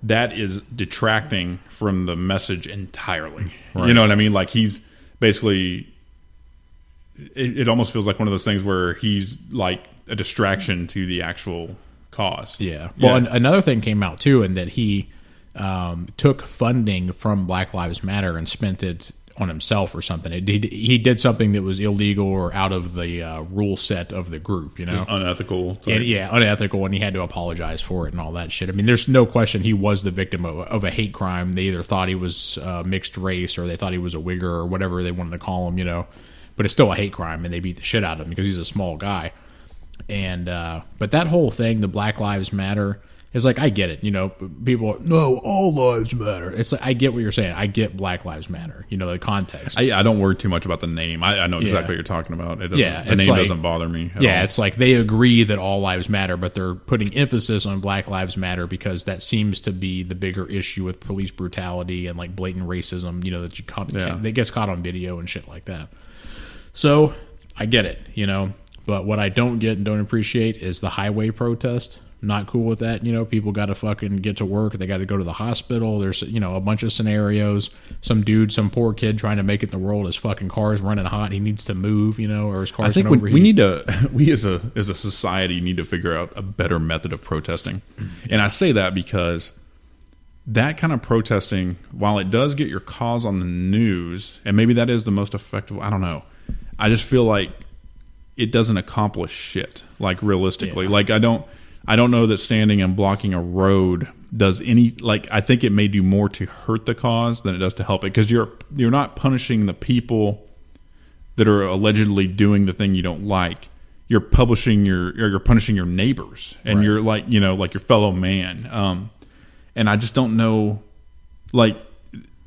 that is detracting from the message entirely. Right. You know what I mean? Like, he's basically, it almost feels like one of those things where he's like a distraction to the actual cause. Yeah. Well, another thing came out too, and that he took funding from Black Lives Matter and spent it on himself or something. He did something that was illegal or out of the rule set of the group, you know? Just unethical. Unethical, and he had to apologize for it and all that shit. I mean, there's no question he was the victim of a hate crime. They either thought he was mixed race or they thought he was a wigger or whatever they wanted to call him, you know? But it's still a hate crime, and they beat the shit out of him because he's a small guy. And but that whole thing, the Black Lives Matter, is like, I get it. You know, people are, no, all lives matter. It's like, I get what you're saying. I get Black Lives Matter. You know, the context. I don't worry too much about the name. I know exactly what you're talking about. It doesn't, the name doesn't bother me at all. It's like they agree that all lives matter, but they're putting emphasis on Black Lives Matter because that seems to be the bigger issue with police brutality and like blatant racism. You know, that gets caught on video and shit like that. So I get it. You know. But what I don't get and don't appreciate is the highway protest. Not cool with that. You know, people got to fucking get to work. They got to go to the hospital. There's, you know, a bunch of scenarios. Some poor kid trying to make it in the world. His fucking car's running hot. He needs to move, you know, or his car's going to overheat. We need to, we as a society need to figure out a better method of protesting. And I say that because that kind of protesting, while it does get your cause on the news, and maybe that is the most effective, I don't know. I just feel like it doesn't accomplish shit, like, realistically. Yeah. Like, I don't know that standing and blocking a road does any, like, I think it may do more to hurt the cause than it does to help it, because you're not punishing the people that are allegedly doing the thing you don't like. You're punishing your neighbors, and you're, like, you know, like your fellow man. And I just don't know, like,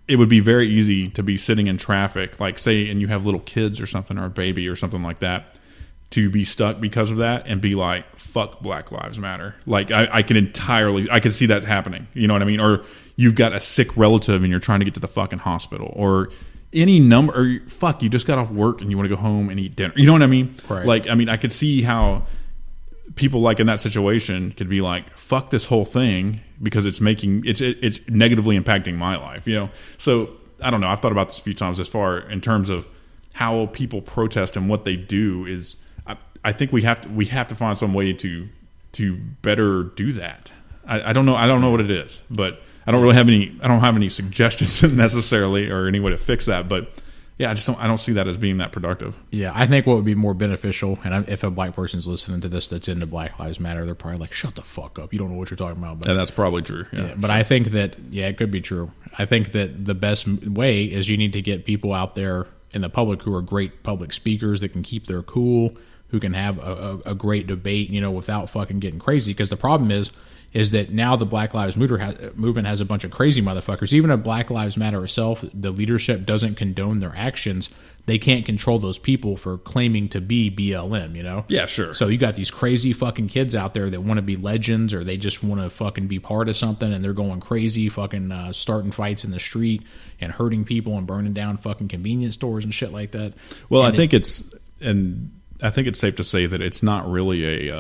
it would be very easy to be sitting in traffic, like, say, and you have little kids or something, or a baby or something like that, to be stuck because of that and be like, fuck Black Lives Matter. Like, I can see that happening. You know what I mean? Or you've got a sick relative and you're trying to get to the fucking hospital, or any number, or you just got off work and you want to go home and eat dinner. You know what I mean? Right. Like, I mean, I could see how people, like, in that situation could be like, fuck this whole thing because it's negatively impacting my life, you know? So I don't know. I've thought about this a few times as far in terms of how people protest and what they do is, I think we have to find some way to better do that. I don't know what it is, but I don't have any suggestions necessarily or any way to fix that. But yeah, I don't see that as being that productive. Yeah, I think what would be more beneficial, and if a black person's listening to this that's into Black Lives Matter, they're probably like, shut the fuck up, you don't know what you're talking about. But, and that's probably true. Yeah, but I think that it could be true. I think that the best way is you need to get people out there in the public who are great public speakers that can keep their cool, who can have a great debate, you know, without fucking getting crazy. Because the problem is that now the Black Lives movement has a bunch of crazy motherfuckers. Even if Black Lives Matter itself, the leadership doesn't condone their actions, they can't control those people for claiming to be BLM, you know? Yeah, sure. So you got these crazy fucking kids out there that want to be legends, or they just want to fucking be part of something, and they're going crazy, fucking starting fights in the street and hurting people and burning down fucking convenience stores and shit like that. Well, I think it's safe to say that it's not really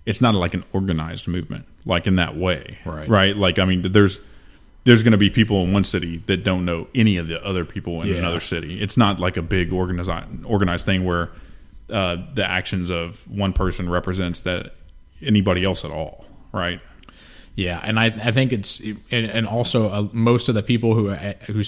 it's not like an organized movement, like in that way, right? Like, I mean, there's going to be people in one city that don't know any of the other people in another city. It's not like a big organized thing where the actions of one person represents that anybody else at all, right? Yeah, and I think it's, and also most of the people who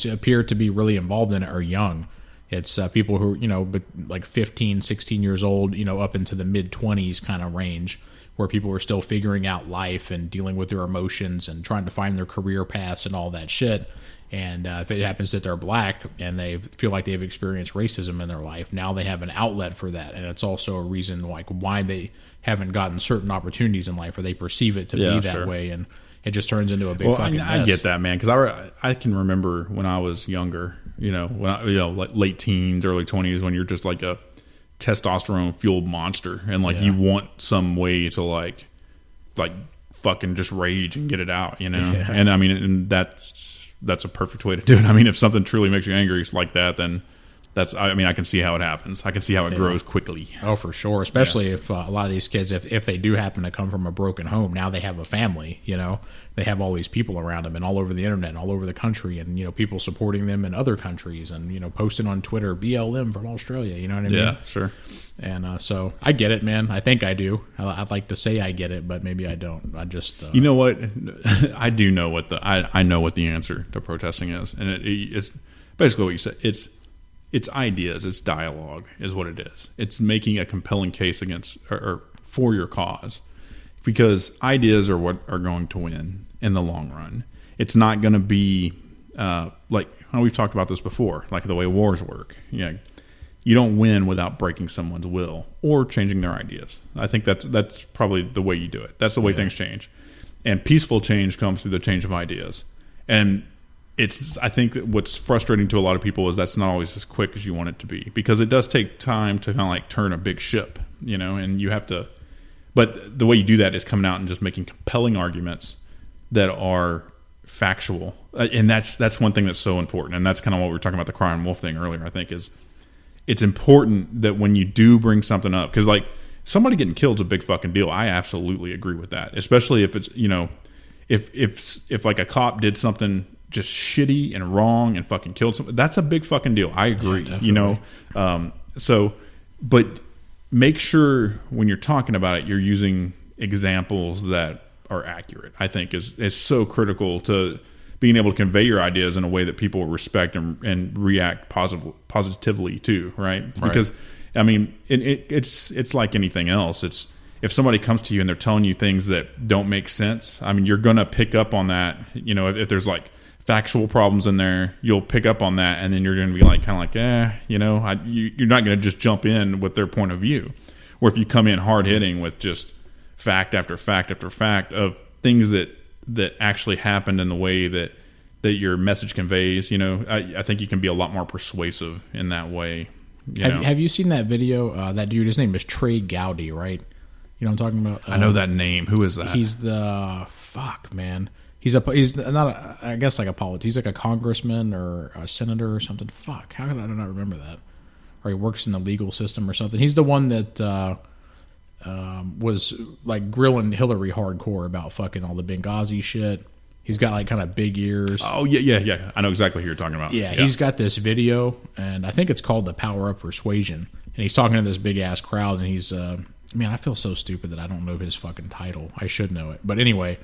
appear to be really involved in it are young. It's people who, but like 15, 16 years old, up into the mid-20s kind of range, where people are still figuring out life and dealing with their emotions and trying to find their career paths and all that shit. And if it happens that they're black and they feel like they've experienced racism in their life, now they have an outlet for that. And it's also a reason like why they haven't gotten certain opportunities in life, or they perceive it to be that way. And it just turns into a big fucking mess. I get that, man, because I can remember when I was younger, like late teens, early 20s, when you're just like a testosterone fueled monster, and like you want some way to like fucking just rage and get it out, And I mean, and that's a perfect way to do it. I mean, if something truly makes you angry like that, then I can see how it happens. I can see how it grows quickly. Oh, for sure. Especially if a lot of these kids, if they do happen to come from a broken home, now they have a family, they have all these people around them and all over the internet and all over the country, and, people supporting them in other countries and, posting on Twitter, BLM from Australia, you know what I mean? Yeah, sure. And so I get it, man. I think I do. I'd like to say I get it, but maybe I don't. I just... You know what? I do know I know what the answer to protesting is. And it's basically what you said. It's ideas, it's dialogue is what it is. It's making a compelling case against or for your cause, because ideas are what are going to win in the long run. It's not going to be like how we've talked about this before, like the way wars work. You don't win without breaking someone's will or changing their ideas. I think that's probably the way you do it. That's the way things change. And peaceful change comes through the change of ideas. And I think that what's frustrating to a lot of people is that's not always as quick as you want it to be, because it does take time to kind of like turn a big ship, and you have to, but the way you do that is coming out and just making compelling arguments that are factual. And that's one thing that's so important. And that's kind of what we were talking about the crying wolf thing earlier, I think, is it's important that when you do bring something up, because like somebody getting killed is a big fucking deal. I absolutely agree with that, especially if it's, if like a cop did something just shitty and wrong and fucking killed somebody, that's a big fucking deal. I agree, but make sure when you're talking about it, you're using examples that are accurate. I think is so critical to being able to convey your ideas in a way that people will respect and react positively to, right? Because I mean, it's like anything else. It's if somebody comes to you and they're telling you things that don't make sense, I mean, you're going to pick up on that. If there's like factual problems in there, you'll pick up on that, and then you're going to be like, kind of like, you're not going to just jump in with their point of view. Or if you come in hard hitting with just fact after fact after fact of things that actually happened in the way that your message conveys, I think you can be a lot more persuasive in that way. Have you seen that video? That dude, his name is Trey Gowdy, right? You know what I'm talking about? I know that name. Who is that? He's the man. He's not I guess like a politician. He's like a congressman or a senator or something. Fuck, how can I not remember that? Or he works in the legal system or something. He's the one that was like grilling Hillary hardcore about fucking all the Benghazi shit. He's got like kind of big ears. Oh yeah. I know exactly who you're talking about. Yeah, he's got this video, and I think it's called The Power of Persuasion. And he's talking to this big ass crowd, and he's man, I feel so stupid that I don't know his fucking title. I should know it, but anyway.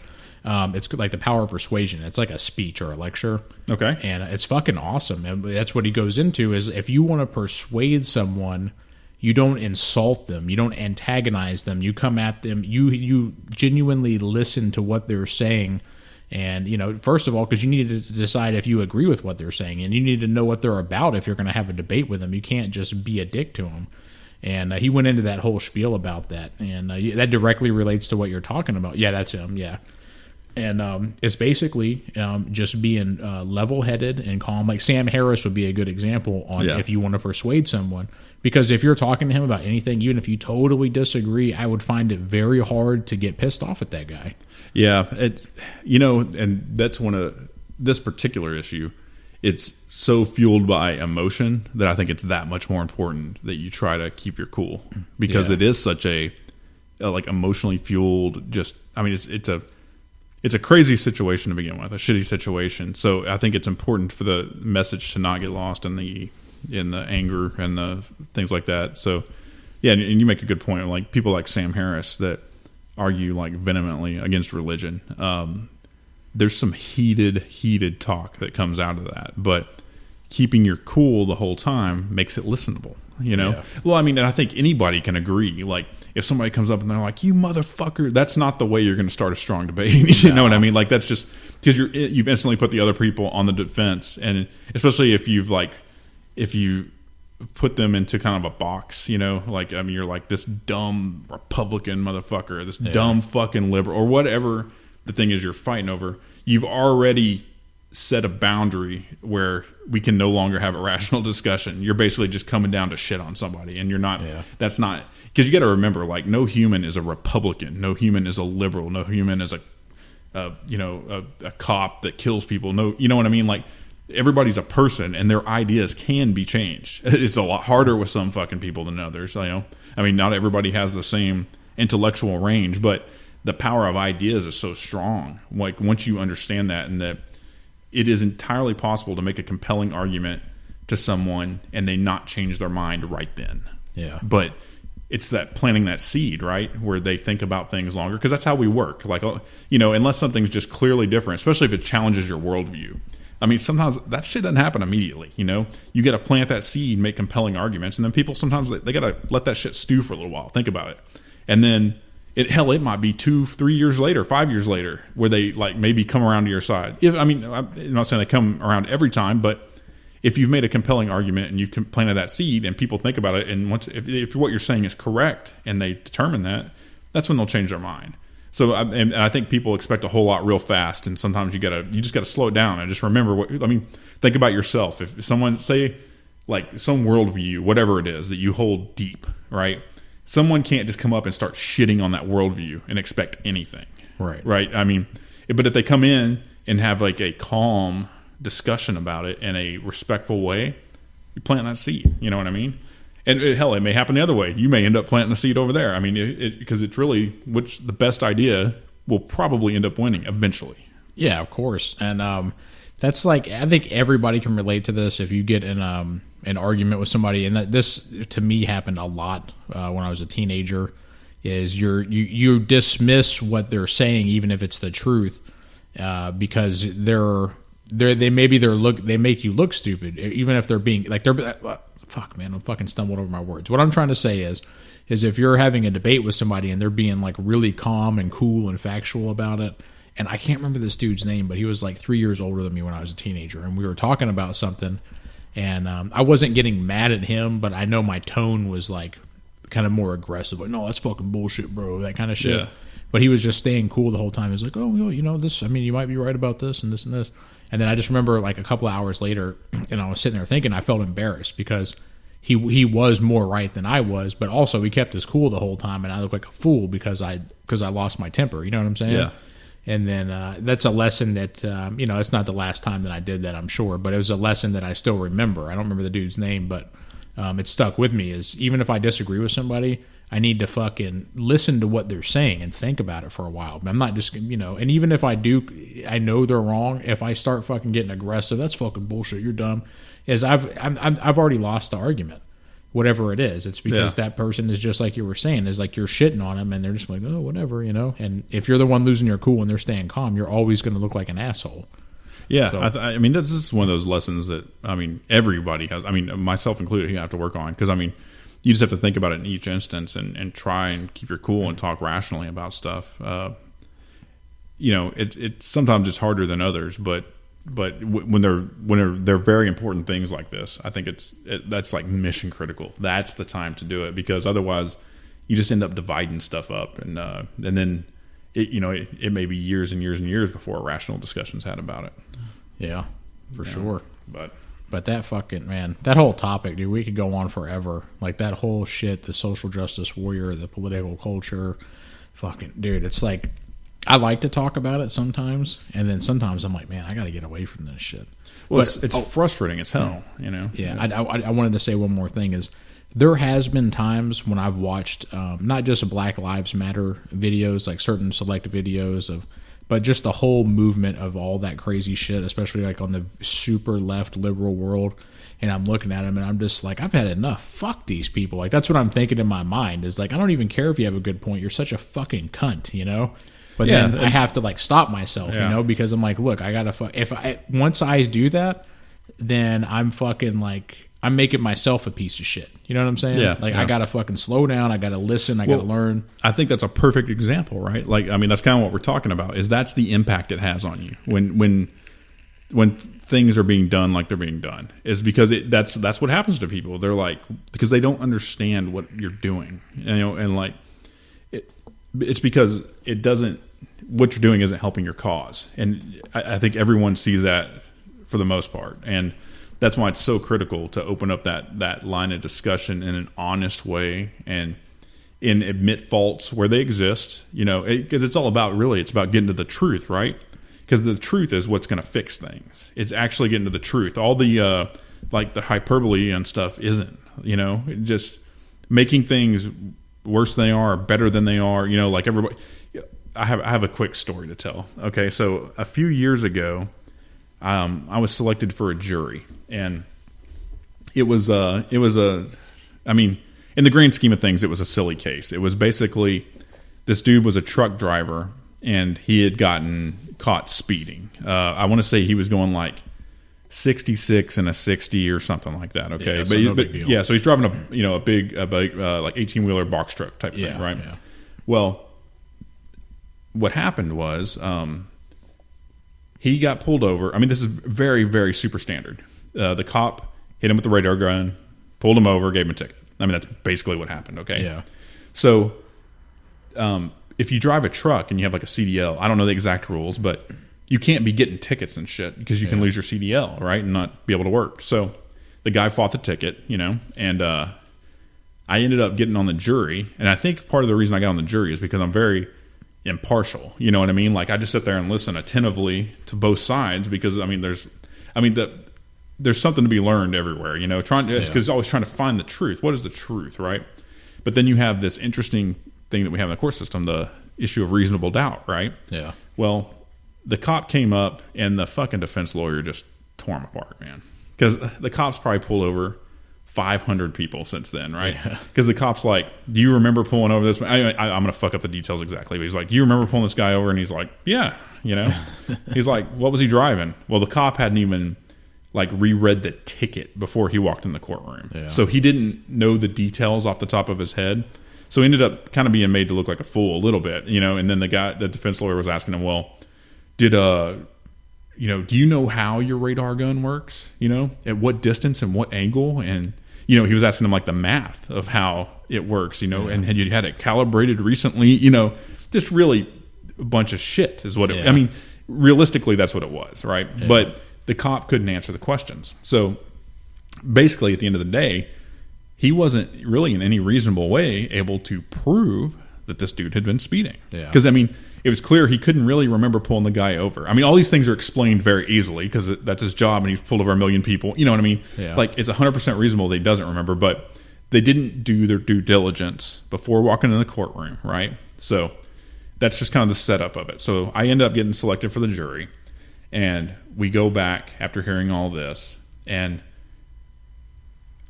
It's like The Power of Persuasion. It's like a speech or a lecture. Okay. And it's fucking awesome. And that's what he goes into is if you want to persuade someone, you don't insult them. You don't antagonize them. You come at them. You genuinely listen to what they're saying. And, first of all, because you need to decide if you agree with what they're saying. And you need to know what they're about if you're going to have a debate with them. You can't just be a dick to them. And he went into that whole spiel about that. And that directly relates to what you're talking about. Yeah, that's him. Yeah. And it's basically just being level-headed and calm. Like Sam Harris would be a good example on if you want to persuade someone. Because if you're talking to him about anything, even if you totally disagree, I would find it very hard to get pissed off at that guy. Yeah, and that's one of this particular issue. It's so fueled by emotion that I think it's that much more important that you try to keep your cool. Because it is such a like emotionally fueled, just, I mean, it's a crazy situation to begin with, a shitty situation. So I think it's important for the message to not get lost in the anger and the things like that. So yeah, and you make a good point. Like people like Sam Harris that argue like vehemently against religion. There's some heated talk that comes out of that, but keeping your cool the whole time makes it listenable. Yeah. Well, I mean, and I think anybody can agree. Like, if somebody comes up and they're like, "You motherfucker," that's not the way you're going to start a strong debate. You know what I mean? Like, that's just because you've instantly put the other people on the defense, and especially if you put them into kind of a box, like, I mean, you're like this dumb Republican motherfucker, this dumb fucking liberal, or whatever the thing is you're fighting over. You've already set a boundary where we can no longer have a rational discussion. You're basically just coming down to shit on somebody, and you're not. That's not, because you got to remember, like, no human is a Republican, no human is a liberal, no human is a cop that kills people. No, you know what I mean? Like, everybody's a person, and their ideas can be changed. It's a lot harder with some fucking people than others. I mean, not everybody has the same intellectual range, but the power of ideas is so strong. Like, once you understand that, and that it is entirely possible to make a compelling argument to someone and they not change their mind right then. Yeah. But it's that planting that seed, right, where they think about things longer, because that's how we work. Like, unless something's just clearly different, especially if it challenges your worldview. I mean, sometimes that shit doesn't happen immediately. You got to plant that seed, make compelling arguments, and then people sometimes they got to let that shit stew for a little while. Think about it, and then it might be 2-3 years later, 5 years later, where they like maybe come around to your side. I'm not saying they come around every time, but if you've made a compelling argument and you've planted that seed, and people think about it, and if what you're saying is correct, and they determine that, that's when they'll change their mind. So, and I think people expect a whole lot real fast, and sometimes you just got to slow it down and just remember think about yourself. If someone, say, like, some worldview, whatever it is that you hold deep, right? Someone can't just come up and start shitting on that worldview and expect anything. Right. I mean, but if they come in and have like a calm discussion about it in a respectful way, you plant that seed. You know what I mean? And it may happen the other way. You may end up planting the seed over there. I mean, because it's really the best idea will probably end up winning eventually. Yeah, of course. And that's like, I think everybody can relate to this. If you get in an argument with somebody, and this to me happened a lot when I was a teenager, is you dismiss what they're saying even if it's the truth, because they make you look stupid, even if they're being like, fuck, man, I'm fucking stumbled over my words. What I'm trying to say is if you're having a debate with somebody and they're being like really calm and cool and factual about it, and I can't remember this dude's name, but he was like 3 years older than me when I was a teenager, and we were talking about something, and I wasn't getting mad at him, but I know my tone was like kind of more aggressive, like, no, that's fucking bullshit, bro, that kind of shit. Yeah. But he was just staying cool the whole time. He was like, oh, this, I mean, you might be right about this and this and this. And then I just remember like a couple of hours later, and I was sitting there thinking, I felt embarrassed because he was more right than I was, but also he kept his cool the whole time, and I looked like a fool because I lost my temper. You know what I'm saying? Yeah. And then that's a lesson that, it's not the last time that I did that, I'm sure, but it was a lesson that I still remember. I don't remember the dude's name, but it stuck with me, is even if I disagree with somebody, I need to fucking listen to what they're saying and think about it for a while. I'm not just, and even if I know they're wrong, if I start fucking getting aggressive, that's fucking bullshit, you're dumb, I've already lost the argument. Whatever it is, it's because that person is just like you were saying, is like you're shitting on them, and they're just like, oh, whatever, And if you're the one losing your cool and they're staying calm, you're always going to look like an asshole. Yeah, so, I mean, this is one of those lessons that, I mean, everybody has. I mean, myself included, you have to work on, because, I mean, you just have to think about it in each instance and try and keep your cool and talk rationally about stuff. It's sometimes it's harder than others, but when they're very important things like this, I think that's like mission critical. That's the time to do it, because otherwise you just end up dividing stuff up, and then it may be years and years and years before a rational discussion's had about it. Yeah, for sure. But that fucking, man, that whole topic, dude, we could go on forever. Like that whole shit, the social justice warrior, the political culture, fucking, dude, it's like, I like to talk about it sometimes, and then sometimes I'm like, man, I got to get away from this shit. Well, it's frustrating as hell, Yeah, I wanted to say one more thing is, there has been times when I've watched not just Black Lives Matter videos, like certain select videos but just the whole movement of all that crazy shit, especially like on the super left liberal world. And I'm looking at them and I'm just like, I've had enough. Fuck these people. Like, that's what I'm thinking in my mind, is like, I don't even care if you have a good point. You're such a fucking cunt, But then I have to like stop myself, because I'm like, look, I gotta. Once I do that, then I'm fucking like, I'm making myself a piece of shit. You know what I'm saying? Yeah. Like, I got to fucking slow down. I got to listen. I got to learn. I think that's a perfect example, right? Like, I mean, that's kind of what we're talking about, is that's the impact it has on you when things are being done like they're being done, is because that's what happens to people. They're like, because they don't understand what you're doing, you know, and like it's because what you're doing isn't helping your cause. And I think everyone sees that for the most part. And that's why it's so critical to open up that line of discussion in an honest way and admit faults where they exist, you know, because it's about getting to the truth, right? Because the truth is what's going to fix things. It's actually getting to the truth. All the like the hyperbole and stuff isn't, you know, just making things worse than they are, better than they are, you know, like everybody. I have a quick story to tell. Okay, so a few years ago, I was selected for a jury, and it was I mean, in the grand scheme of things, it was a silly case. It was basically, this dude was a truck driver, and he had gotten caught speeding. I want to say he was going like 66 and a 60 or something like that. Okay, yeah, so no big deal. Yeah, so he's driving a big like 18-wheeler box truck type thing, right? Yeah. Well, what happened was he got pulled over. I mean, this is very, very super standard. The cop hit him with the radar gun, pulled him over, gave him a ticket. I mean, that's basically what happened, okay? Yeah. So if you drive a truck and you have like a CDL, I don't know the exact rules, but you can't be getting tickets and shit because you can lose your CDL, right, and not be able to work. So the guy fought the ticket, you know, and I ended up getting on the jury. And I think part of the reason I got on the jury is because I'm very impartial, you know what I mean? Like, I just sit there and listen attentively to both sides, because there's something to be learned everywhere, you know, because always trying to find the truth. What is the truth, right? But then you have this interesting thing that we have in the court system, the issue of reasonable doubt, right? Yeah. Well, the cop came up and the fucking defense lawyer just tore him apart, man. Because the cops probably pulled over 500 people since then, right? Because the cop's like, do you remember pulling over this? I'm going to fuck up the details exactly, but he's like, do you remember pulling this guy over? And he's like, yeah, you know. He's like, what was he driving? Well, the cop hadn't even like reread the ticket before he walked in the courtroom. Yeah. So he didn't know the details off the top of his head. So he ended up kind of being made to look like a fool a little bit, you know. And then the defense lawyer was asking him, well, you know, do you know how your radar gun works? You know, at what distance and what angle? And you know, he was asking him like the math of how it works, you know, and had you had it calibrated recently, you know, just really a bunch of shit is what it, I mean, realistically, that's what it was, right? Yeah. But the cop couldn't answer the questions. So basically, at the end of the day, he wasn't really in any reasonable way able to prove that this dude had been speeding. Yeah. Because, I mean, it was clear he couldn't really remember pulling the guy over. I mean, all these things are explained very easily because that's his job, and he's pulled over 1 million people. You know what I mean? Yeah. Like, it's 100% reasonable that he doesn't remember, but they didn't do their due diligence before walking in the courtroom, right? So that's just kind of the setup of it. So I end up getting selected for the jury, and we go back after hearing all this, and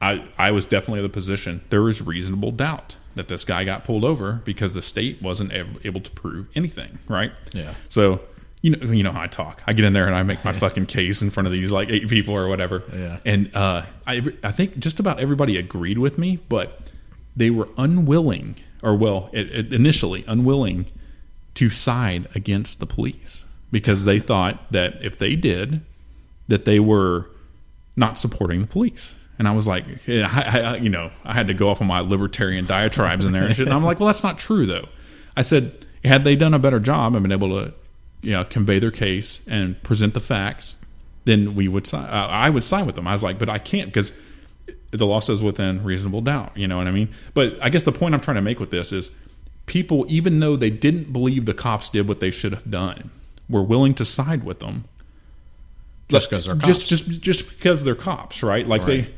I was definitely in the position, there was reasonable doubt that this guy got pulled over because the state wasn't able to prove anything, right? Yeah. So, you know how I talk. I get in there and I make my fucking case in front of these like 8 people or whatever. Yeah. And I think just about everybody agreed with me, but they were unwilling, or initially unwilling to side against the police because they thought that if they did, that they were not supporting the police. And I was like, I had to go off on my libertarian diatribes in there and shit. And I'm like, well, that's not true, though. I said, had they done a better job and been able to, convey their case and present the facts, then I would side with them. I was like, but I can't because the law says within reasonable doubt. You know what I mean? But I guess the point I'm trying to make with this is people, even though they didn't believe the cops did what they should have done, were willing to side with them. Just because they're cops. Just because they're cops, right? Like right.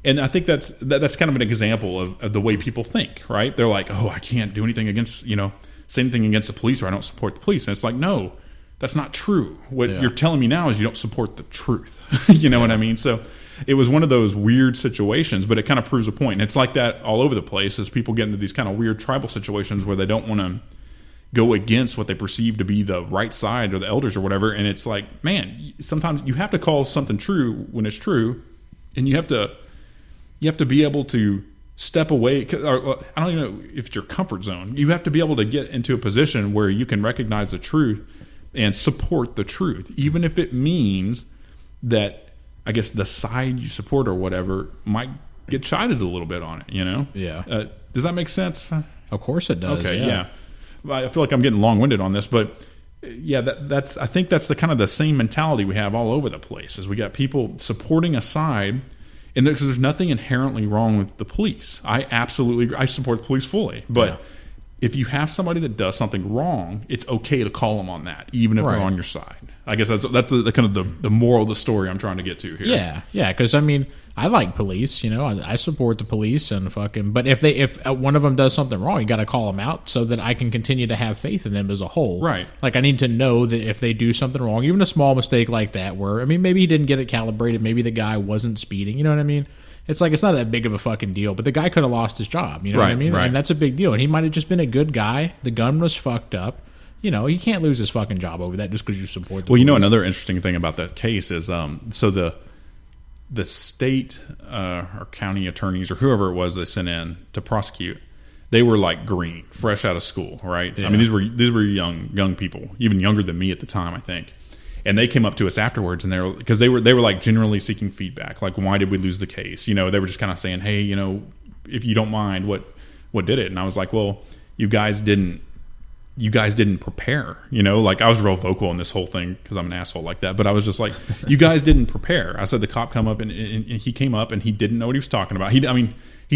And I think that's kind of an example of the way people think, right? They're like, oh, I can't do anything against, say anything against the police, or I don't support the police. And it's like, no, that's not true. What you're telling me now is you don't support the truth. You know what I mean? So it was one of those weird situations, but it kind of proves a point. And it's like that all over the place as people get into these kind of weird tribal situations where they don't want to, go against what they perceive to be the right side or the elders or whatever. And it's like, man, sometimes you have to call something true when it's true, and you have to be able to step away. Or, I don't even know if it's your comfort zone. You have to be able to get into a position where you can recognize the truth and support the truth, even if it means that, I guess, the side you support or whatever might get chided a little bit on it, you know? Yeah. Does that make sense? Of course it does. Okay, yeah. I feel like I'm getting long-winded on this, but yeah, that's. I think that's the kind of the same mentality we have all over the place. Is we got people supporting a side, and there's nothing inherently wrong with the police. I support the police fully, but if you have somebody that does something wrong, it's okay to call them on that, even if they're on your side. I guess that's the kind of the moral of the story I'm trying to get to here. Yeah, because I mean, I like police, you know, I support the police and fucking. But if one of them does something wrong, you got to call them out so that I can continue to have faith in them as a whole. Right. Like I need to know that if they do something wrong, even a small mistake like that, where I mean, maybe he didn't get it calibrated, maybe the guy wasn't speeding. You know what I mean? It's like it's not that big of a fucking deal, but the guy could have lost his job. You know what I mean? Right. And that's a big deal. And he might have just been a good guy. The gun was fucked up. You know, he can't lose his fucking job over that just because you support the police. You know, another interesting thing about that case is so the state or county attorneys or whoever it was they sent in to prosecute, they were like green, fresh out of school, right? Yeah. I mean, these were young people, even younger than me at the time, I think. And they came up to us afterwards, and they were like generally seeking feedback, like why did we lose the case? You know, they were just kind of saying, hey, you know, if you don't mind, what did it? And I was like, well, you guys didn't prepare, you know, like I was real vocal in this whole thing because I'm an asshole like that. But I was just like, you guys didn't prepare. I said, the cop come up and he came up and he didn't know what he was talking about. He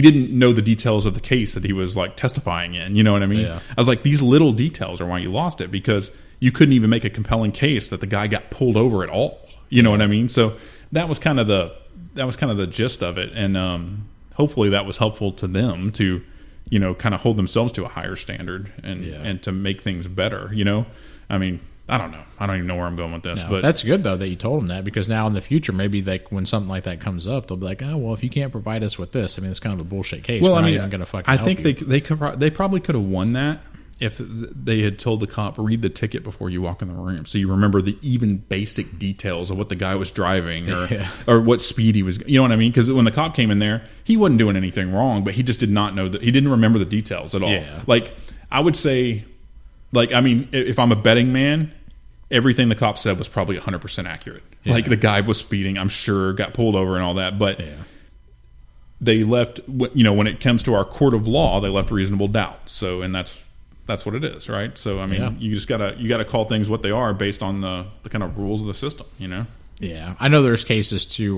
didn't know the details of the case that he was like testifying in. You know what I mean? Yeah. I was like, these little details are why you lost it, because you couldn't even make a compelling case that the guy got pulled over at all. You know what I mean? So that was kind of the gist of it. And hopefully that was helpful to them to, you know, kind of hold themselves to a higher standard and to make things better, you know? I mean, I don't know. I don't even know where I'm going with this. No, but that's good, though, that you told them that, because now in the future, maybe like when something like that comes up, they'll be like, oh, well, if you can't provide us with this, I mean, it's kind of a bullshit case. Well, We're I mean, not even going to fucking I help think you. they probably could have won that if they had told the cop, read the ticket before you walk in the room, so you remember the even basic details of what the guy was driving or what speed he was. You know what I mean? Because when the cop came in there, he wasn't doing anything wrong, but he just did not know that. He didn't remember the details at all. Yeah. Like I would say, like I mean, if I'm a betting man, everything the cop said was probably 100% accurate. Yeah. Like the guy was speeding, I'm sure, got pulled over and all that, but they left. You know, when it comes to our court of law, they left reasonable doubt. So, and that's what it is, right? So, I mean, you just gotta call things what they are based on the kind of rules of the system, you know? Yeah, I know there's cases too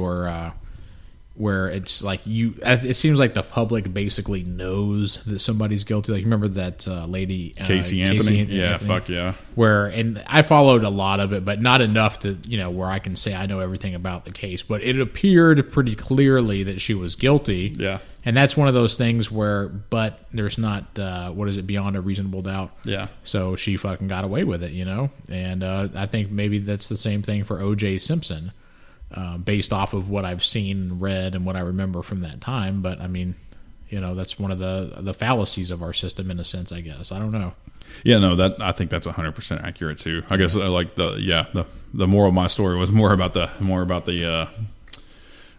where it's like it seems like the public basically knows that somebody's guilty. Like, remember that lady Casey Anthony? Yeah, fuck yeah. And I followed a lot of it, but not enough to, you know, where I can say I know everything about the case. But it appeared pretty clearly that she was guilty. Yeah. And that's one of those things where, but there's not, beyond a reasonable doubt. Yeah. So she fucking got away with it, you know? And I think maybe that's the same thing for O.J. Simpson. Based off of what I've seen, read, and what I remember from that time. But, I mean, you know, that's one of the fallacies of our system in a sense, I guess. I don't know. Yeah, no, I think that's 100% accurate too. I guess like the moral of my story was more about the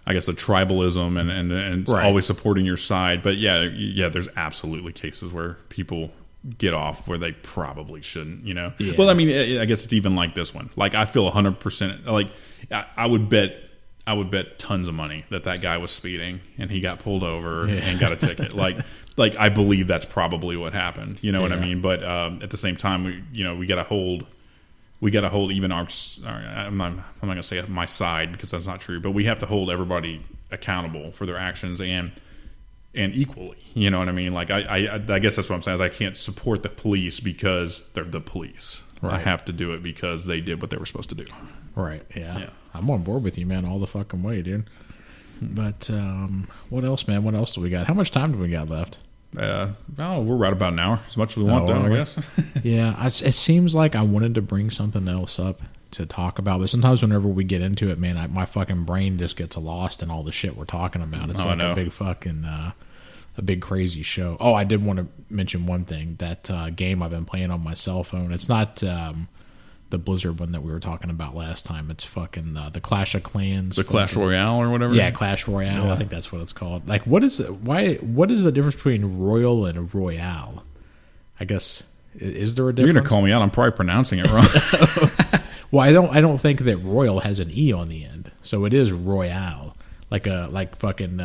I guess the tribalism and right. Always supporting your side. But yeah, there's absolutely cases where people get off where they probably shouldn't, you know? Yeah. Well, I mean, I guess it's even like this one. Like, I feel 100%, like, I would bet tons of money that guy was speeding and he got pulled over and got a ticket. Like I believe that's probably what happened. You know what I mean? But at the same time, we got to hold even our. I'm not going to say my side because that's not true. But we have to hold everybody accountable for their actions and equally. You know what I mean? Like I guess that's what I'm saying. Is I can't support the police because they're the police. Right. I have to do it because they did what they were supposed to do. Right. Yeah. I'm on board with you, man, all the fucking way, dude. But what else, man? What else do we got? How much time do we got left? We're right about an hour. As much as we want, though, I guess. Yeah. It seems like I wanted to bring something else up to talk about, but sometimes whenever we get into it, man, my fucking brain just gets lost in all the shit we're talking about. It's a big fucking a big crazy show. Oh, I did want to mention one thing. That game I've been playing on my cell phone. It's not the Blizzard one that we were talking about last time. It's fucking the Clash of Clans. The Clash Royale or whatever? Yeah, Clash Royale. Yeah. I think that's what it's called. Like, what is the difference between Royal and Royale? I guess, is there a difference? You're going to call me out. I'm probably pronouncing it wrong. Well, I don't think that Royal has an E on the end. So it is Royale. Like fucking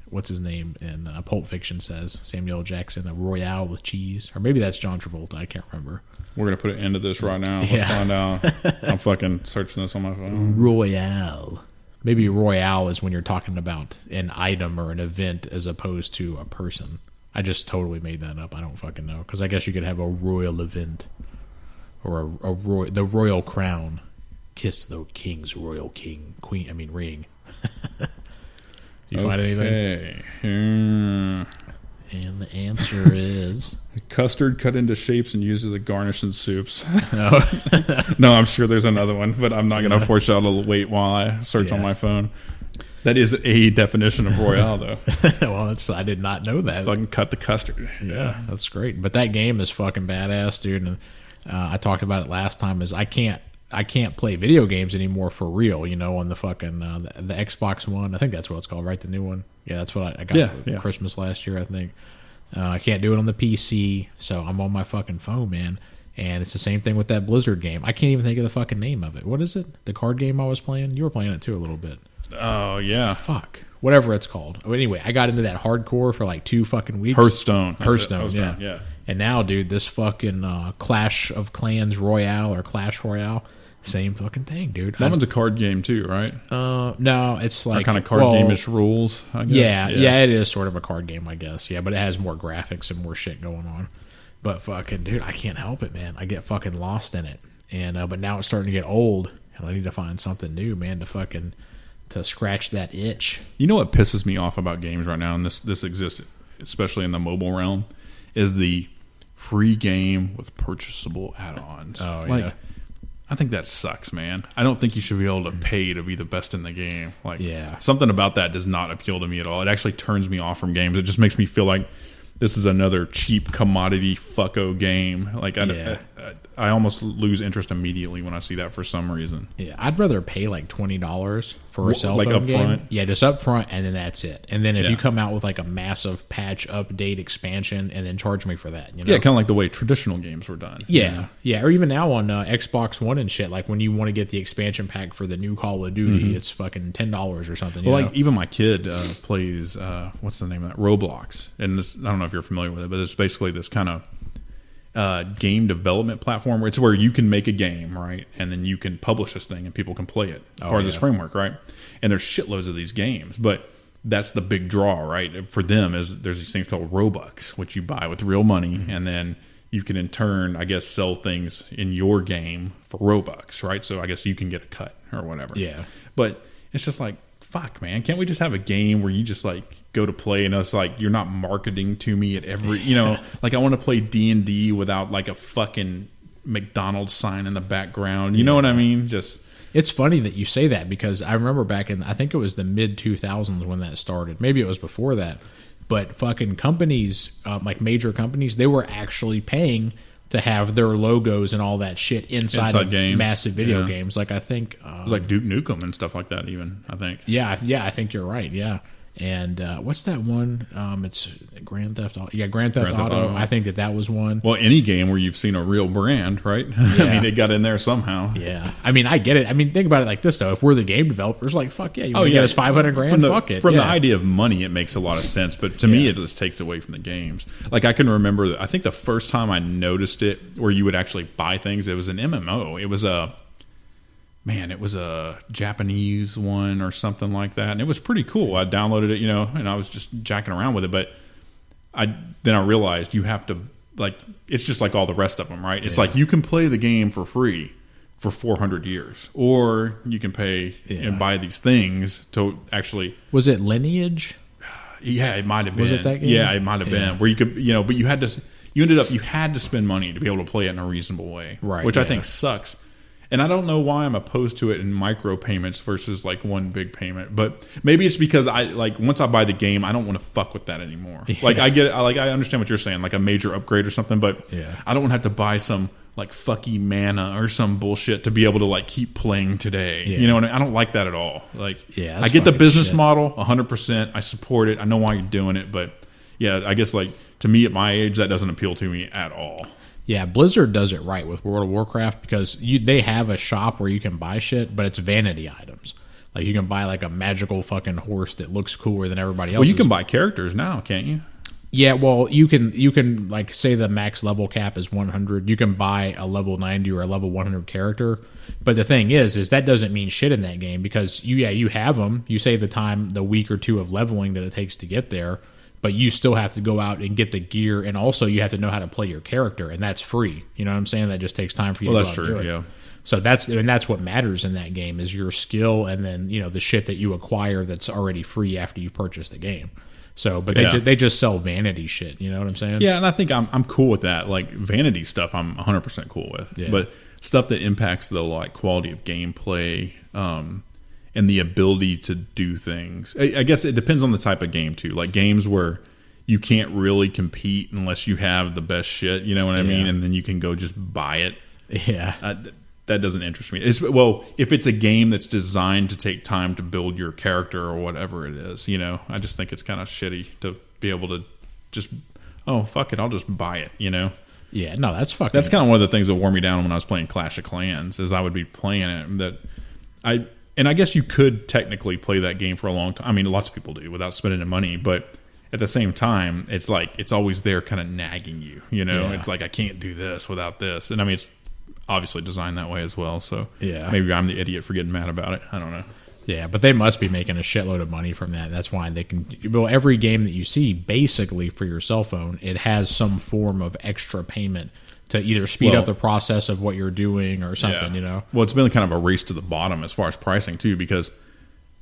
what's his name in Pulp Fiction says, Samuel L. Jackson, a Royale with cheese. Or maybe that's John Travolta. I can't remember. We're going to put an end to this right now. Let's find out. I'm fucking searching this on my phone. Royale. Maybe Royale is when you're talking about an item or an event as opposed to a person. I just totally made that up. I don't fucking know. Because I guess you could have a royal event. Or the royal crown. Kiss the king's royal ring. You find anything? And the answer is custard cut into shapes and used as a garnish in soups. No, I'm sure there's another one, but I'm not going to force y'all to wait while I search on my phone. That is a definition of Royale, though. Well, I did not know that. It's fucking cut the custard. Yeah, that's great. But that game is fucking badass, dude. And I talked about it last time. Is I can't play video games anymore for real, on the fucking the Xbox One. I think that's what it's called, right? The new one. Yeah, that's what I got for Christmas last year, I think. I can't do it on the PC, so I'm on my fucking phone, man. And it's the same thing with that Blizzard game. I can't even think of the fucking name of it. What is it? The card game I was playing? You were playing it too a little bit. Oh, yeah. Fuck. Whatever it's called. Oh, anyway, I got into that hardcore for like 2 fucking weeks. Hearthstone, yeah. And now, dude, this fucking Clash of Clans Royale or Clash Royale, same fucking thing, dude. That one's a card game too, right? No, it's like kind of card game-ish rules, I guess. Yeah, it is sort of a card game, I guess. Yeah, but it has more graphics and more shit going on. But fucking, dude, I can't help it, man. I get fucking lost in it. And but now it's starting to get old, and I need to find something new, man, to scratch that itch. You know what pisses me off about games right now, and this exists, especially in the mobile realm, is the free game with purchasable add-ons. Oh, yeah. I think that sucks, man. I don't think you should be able to pay to be the best in the game. Something about that does not appeal to me at all. It actually turns me off from games. It just makes me feel like this is another cheap commodity fucko game. I almost lose interest immediately when I see that for some reason. Yeah, I'd rather pay like $20 for a cell phone up game. front? Yeah, just up front, and then that's it. And then if you come out with like a massive patch, update, expansion, and then charge me for that. Yeah, kind of like the way traditional games were done. Yeah, or even now on Xbox One and shit, like when you want to get the expansion pack for the new Call of Duty, it's fucking $10 or something. Well, like even my kid plays, what's the name of that? Roblox. And this, I don't know if you're familiar with it, but it's basically this kind of game development platform where it's where you can make a game, right, and then you can publish this thing and people can play it, part of this framework, right? And there's shitloads of these games, but that's the big draw, right, for them is there's these things called Robux, which you buy with real money, and then you can in turn, I guess, sell things in your game for Robux, right? So I guess you can get a cut or whatever. Yeah, but it's just like, fuck, man, can't we just have a game where you just like go to play and it's like you're not marketing to me at every, like I want to play D&D without like a fucking McDonald's sign in the background. You know what I mean? Just it's funny that you say that because I remember back in, I think it was the mid 2000s when that started. Maybe it was before that, but fucking companies, like major companies, they were actually paying to have their logos and all that shit inside of games. Massive video games. Like I think it was like Duke Nukem and stuff like that. Even I think. Yeah, I think you're right. Yeah, and what's that one? It's Grand Theft Auto. Yeah, Grand Theft Auto. I think that was one. Well, any game where you've seen a real brand, right? Yeah. I mean, it got in there somehow. Yeah, I mean, I get it. I mean, think about it like this though. If we're the game developers, like fuck yeah, you want to get us $500,000? Fuck it. From the idea of money, it makes a lot of sense. But to me, it just takes away from the games. Like I can remember, I think the first time I noticed it, where you would actually buy things, it was an MMO. It was a Japanese one or something like that, and it was pretty cool. I downloaded it, and I was just jacking around with it. But then I realized you have to, like, it's just like all the rest of them, right? It's like you can play the game for free for 400 years, or you can pay and buy these things to actually. Was it Lineage? Yeah, it might have been. Was it that game? Yeah, it might have been where you could, but you had to spend money to be able to play it in a reasonable way, right? Which I think sucks. And I don't know why I'm opposed to it in micro payments versus like one big payment. But maybe it's because I like once I buy the game, I don't want to fuck with that anymore. Yeah. Like I understand what you're saying, like a major upgrade or something. But I don't want to have to buy some like fucky mana or some bullshit to be able to like keep playing today. You know what I mean? I don't like that at all. Like I get the business model 100%. I support it. I know why you're doing it. But yeah, I guess like to me at my age, that doesn't appeal to me at all. Yeah, Blizzard does it right with World of Warcraft because they have a shop where you can buy shit, but it's vanity items. Like you can buy like a magical fucking horse that looks cooler than everybody else. Well, you can buy characters now, can't you? Yeah, well, you can like say the max level cap is 100. You can buy a level 90 or a level 100 character. But the thing is that doesn't mean shit in that game because you have them. You save the week or two of leveling that it takes to get there. But you still have to go out and get the gear, and also you have to know how to play your character, and that's free. You know what I'm saying? That just takes time for you to go out and do it. Yeah. So that's what matters in that game is your skill, and then the shit that you acquire that's already free after you purchase the game. So, but they just sell vanity shit. You know what I'm saying? Yeah, and I think I'm cool with that. Like vanity stuff, I'm 100% cool with. Yeah. But stuff that impacts the like quality of gameplay. And the ability to do things. I guess it depends on the type of game, too. Like games where you can't really compete unless you have the best shit, you know what I mean? And then you can go just buy it. Yeah. That doesn't interest me. If it's a game that's designed to take time to build your character or whatever it is, I just think it's kind of shitty to be able to just, oh, fuck it, I'll just buy it, Yeah, no, that's fucking... That's kind of one of the things that wore me down when I was playing Clash of Clans, is I would be playing it, and I guess you could technically play that game for a long time. I mean, lots of people do without spending the money, but at the same time, it's like it's always there kind of nagging you, Yeah. It's like, I can't do this without this. And I mean, it's obviously designed that way as well. So maybe I'm the idiot for getting mad about it. I don't know. Yeah, but they must be making a shitload of money from that. That's why they can... Well, every game that you see, basically, for your cell phone, it has some form of extra payment to either speed up the process of what you're doing or something, Well, it's been kind of a race to the bottom as far as pricing, too, because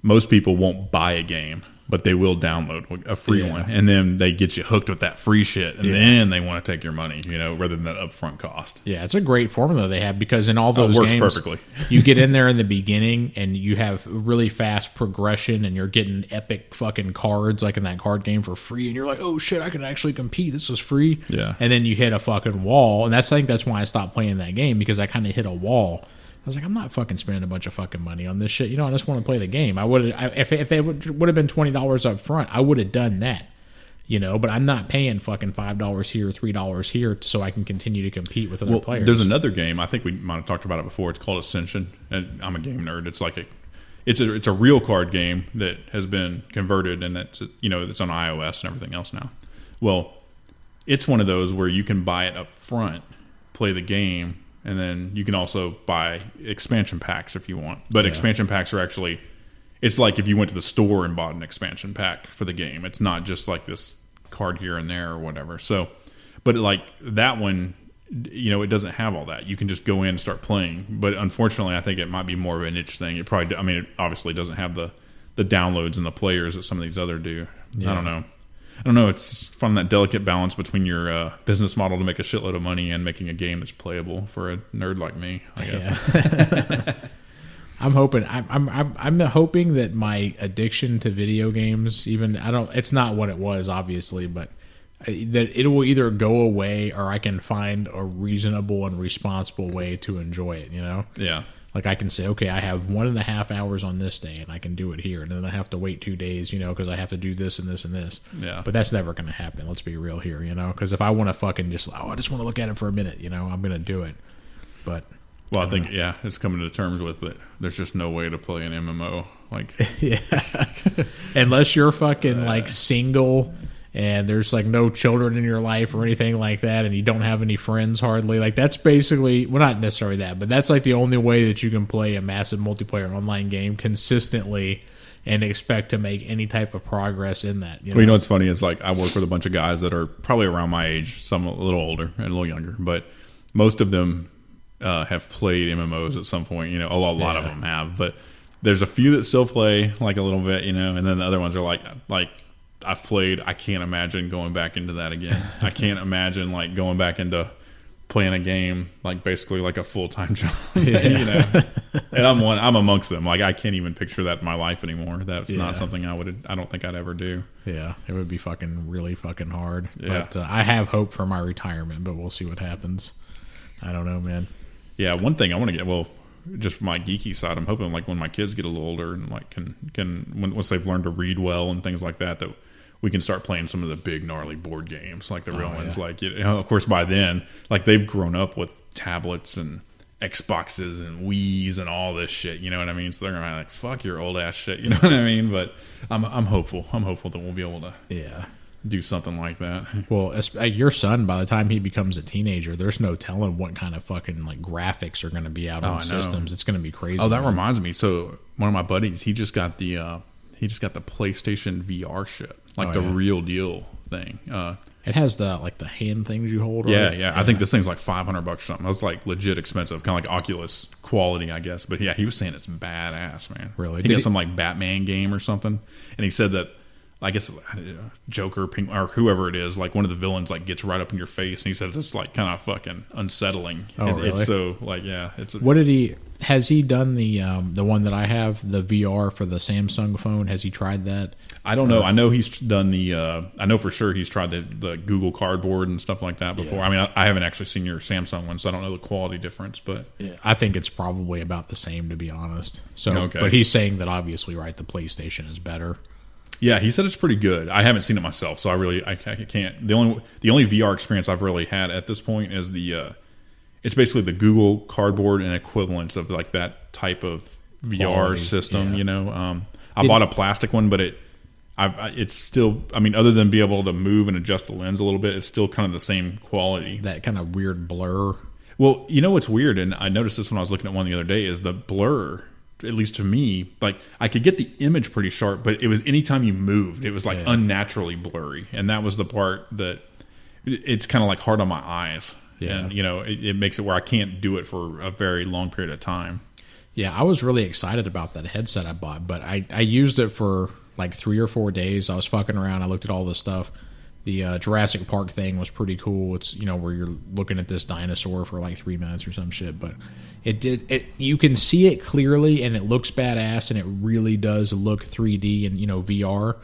most people won't buy a game, but they will download a free one, and then they get you hooked with that free shit, and then they want to take your money, rather than that upfront cost. Yeah, it's a great formula they have, because in all those games, games, perfectly. You get in there in the beginning, and you have really fast progression, and you're getting epic fucking cards, like in that card game, for free, and you're like, oh shit, I can actually compete, this is free. Yeah. And then you hit a fucking wall, and I think that's why I stopped playing that game, because I kind of hit a wall. I was like, I'm not fucking spending a bunch of fucking money on this shit. I just want to play the game. If they would have been $20 up front, I would have done that. But I'm not paying fucking $5 here, $3 here, so I can continue to compete with other players. There's another game. I think we might have talked about it before. It's called Ascension, and I'm a game nerd. It's like it's a real card game that has been converted, and it's on iOS and everything else now. Well, it's one of those where you can buy it up front, play the game. And then you can also buy expansion packs if you want. But expansion packs are actually... It's like if you went to the store and bought an expansion pack for the game. It's not just like this card here and there or whatever. So, but like that one, it doesn't have all that. You can just go in and start playing. But unfortunately, I think it might be more of a niche thing. It obviously doesn't have the downloads and the players that some of these other do. Yeah. I don't know. It's fun, that delicate balance between your business model to make a shitload of money and making a game that's playable for a nerd like me, I guess. Yeah. I'm hoping that my addiction to video games, it's not what it was, obviously, but that it will either go away or I can find a reasonable and responsible way to enjoy it, Yeah. Like I can say, okay, I have 1.5 hours on this day, and I can do it here, and then I have to wait 2 days, because I have to do this and this and this. Yeah. But that's never going to happen. Let's be real here, Because if I want to fucking I just want to look at it for a minute, I'm going to do it. But I think it's coming to terms with it. There's just no way to play an MMO like unless you're fucking single. And there's no children in your life or anything like that, and you don't have any friends hardly. That's basically, well, not necessarily that, but that's the only way that you can play a massive multiplayer online game consistently and expect to make any type of progress in that. Well, what's funny is I work with a bunch of guys that are probably around my age, some a little older and a little younger, but most of them have played MMOs at some point. A lot of them have, but there's a few that still play a little bit, and then the other ones are like I've played. I can't imagine going back into that again. I can't imagine going back into playing a game like basically like a full-time job. You know, and I'm amongst them. Like I can't even picture that in my life anymore. That's not something I don't think I'd ever do. Yeah, it would be fucking really fucking hard. Yeah. But I have hope for my retirement, but we'll see what happens. I don't know, man. Yeah, one thing I want to get, well, just from my geeky side, I'm hoping like when my kids get a little older and like once they've learned to read well and things like that, that we can start playing some of the big gnarly board games, like the real ones. Like, you know, of course, by then, like they've grown up with tablets and Xboxes and Wii's and all this shit. You know what I mean? So they're gonna be like, "Fuck your old ass shit." You know what I mean? But I'm hopeful. I'm hopeful that we'll be able to do something like that. Well, your son, by the time he becomes a teenager, there's no telling what kind of fucking like graphics are going to be out on systems. It's going to be crazy. Oh, that reminds me. So one of my buddies, he just got the PlayStation VR shit, like the real deal thing. It has the hand things you hold. Yeah. I think this thing's like $500 or something. It's like legit expensive, kind of like Oculus quality, I guess. But yeah, he was saying it's badass, man. Really? He got some like Batman game or something, and he said that I guess Joker or whoever it is, like one of the villains, like gets right up in your face, and he said it's like kind of fucking unsettling. Oh, really? It's so like it's. What did he? Has he done the one that I have, the VR for the Samsung phone? Has he tried that? I don't know. I know he's done the. I know for sure he's tried the Google Cardboard and stuff like that before. Yeah. I mean, I haven't actually seen your Samsung one, so I don't know the quality difference. But I think it's probably about the same, to be honest. So, okay. But he's saying that obviously, right? The PlayStation is better. Yeah, he said it's pretty good. I haven't seen it myself, so I can't. The only VR experience I've really had at this point is it's basically the Google Cardboard and equivalents of like that type of VR system. Yeah. You know, I bought a plastic one, but it's still. I mean, other than be able to move and adjust the lens a little bit, it's still kind of the same quality. That kind of weird blur. Well, you know what's weird, and I noticed this when I was looking at one the other day, is the blur. At least to me, like I could get the image pretty sharp, but it was anytime you moved, it was like unnaturally blurry, and that was the part that it's kind of like hard on my eyes, and you know it makes it where I can't do it for a very long period of time. Yeah, I was really excited about that headset I bought, but I used it for like 3 or 4 days. I was fucking around. I looked at all this stuff. The Jurassic Park thing was pretty cool. It's, you know, where you're looking at this dinosaur for like 3 minutes or some shit, but you can see it clearly and it looks badass and it really does look 3D and, you know, VR,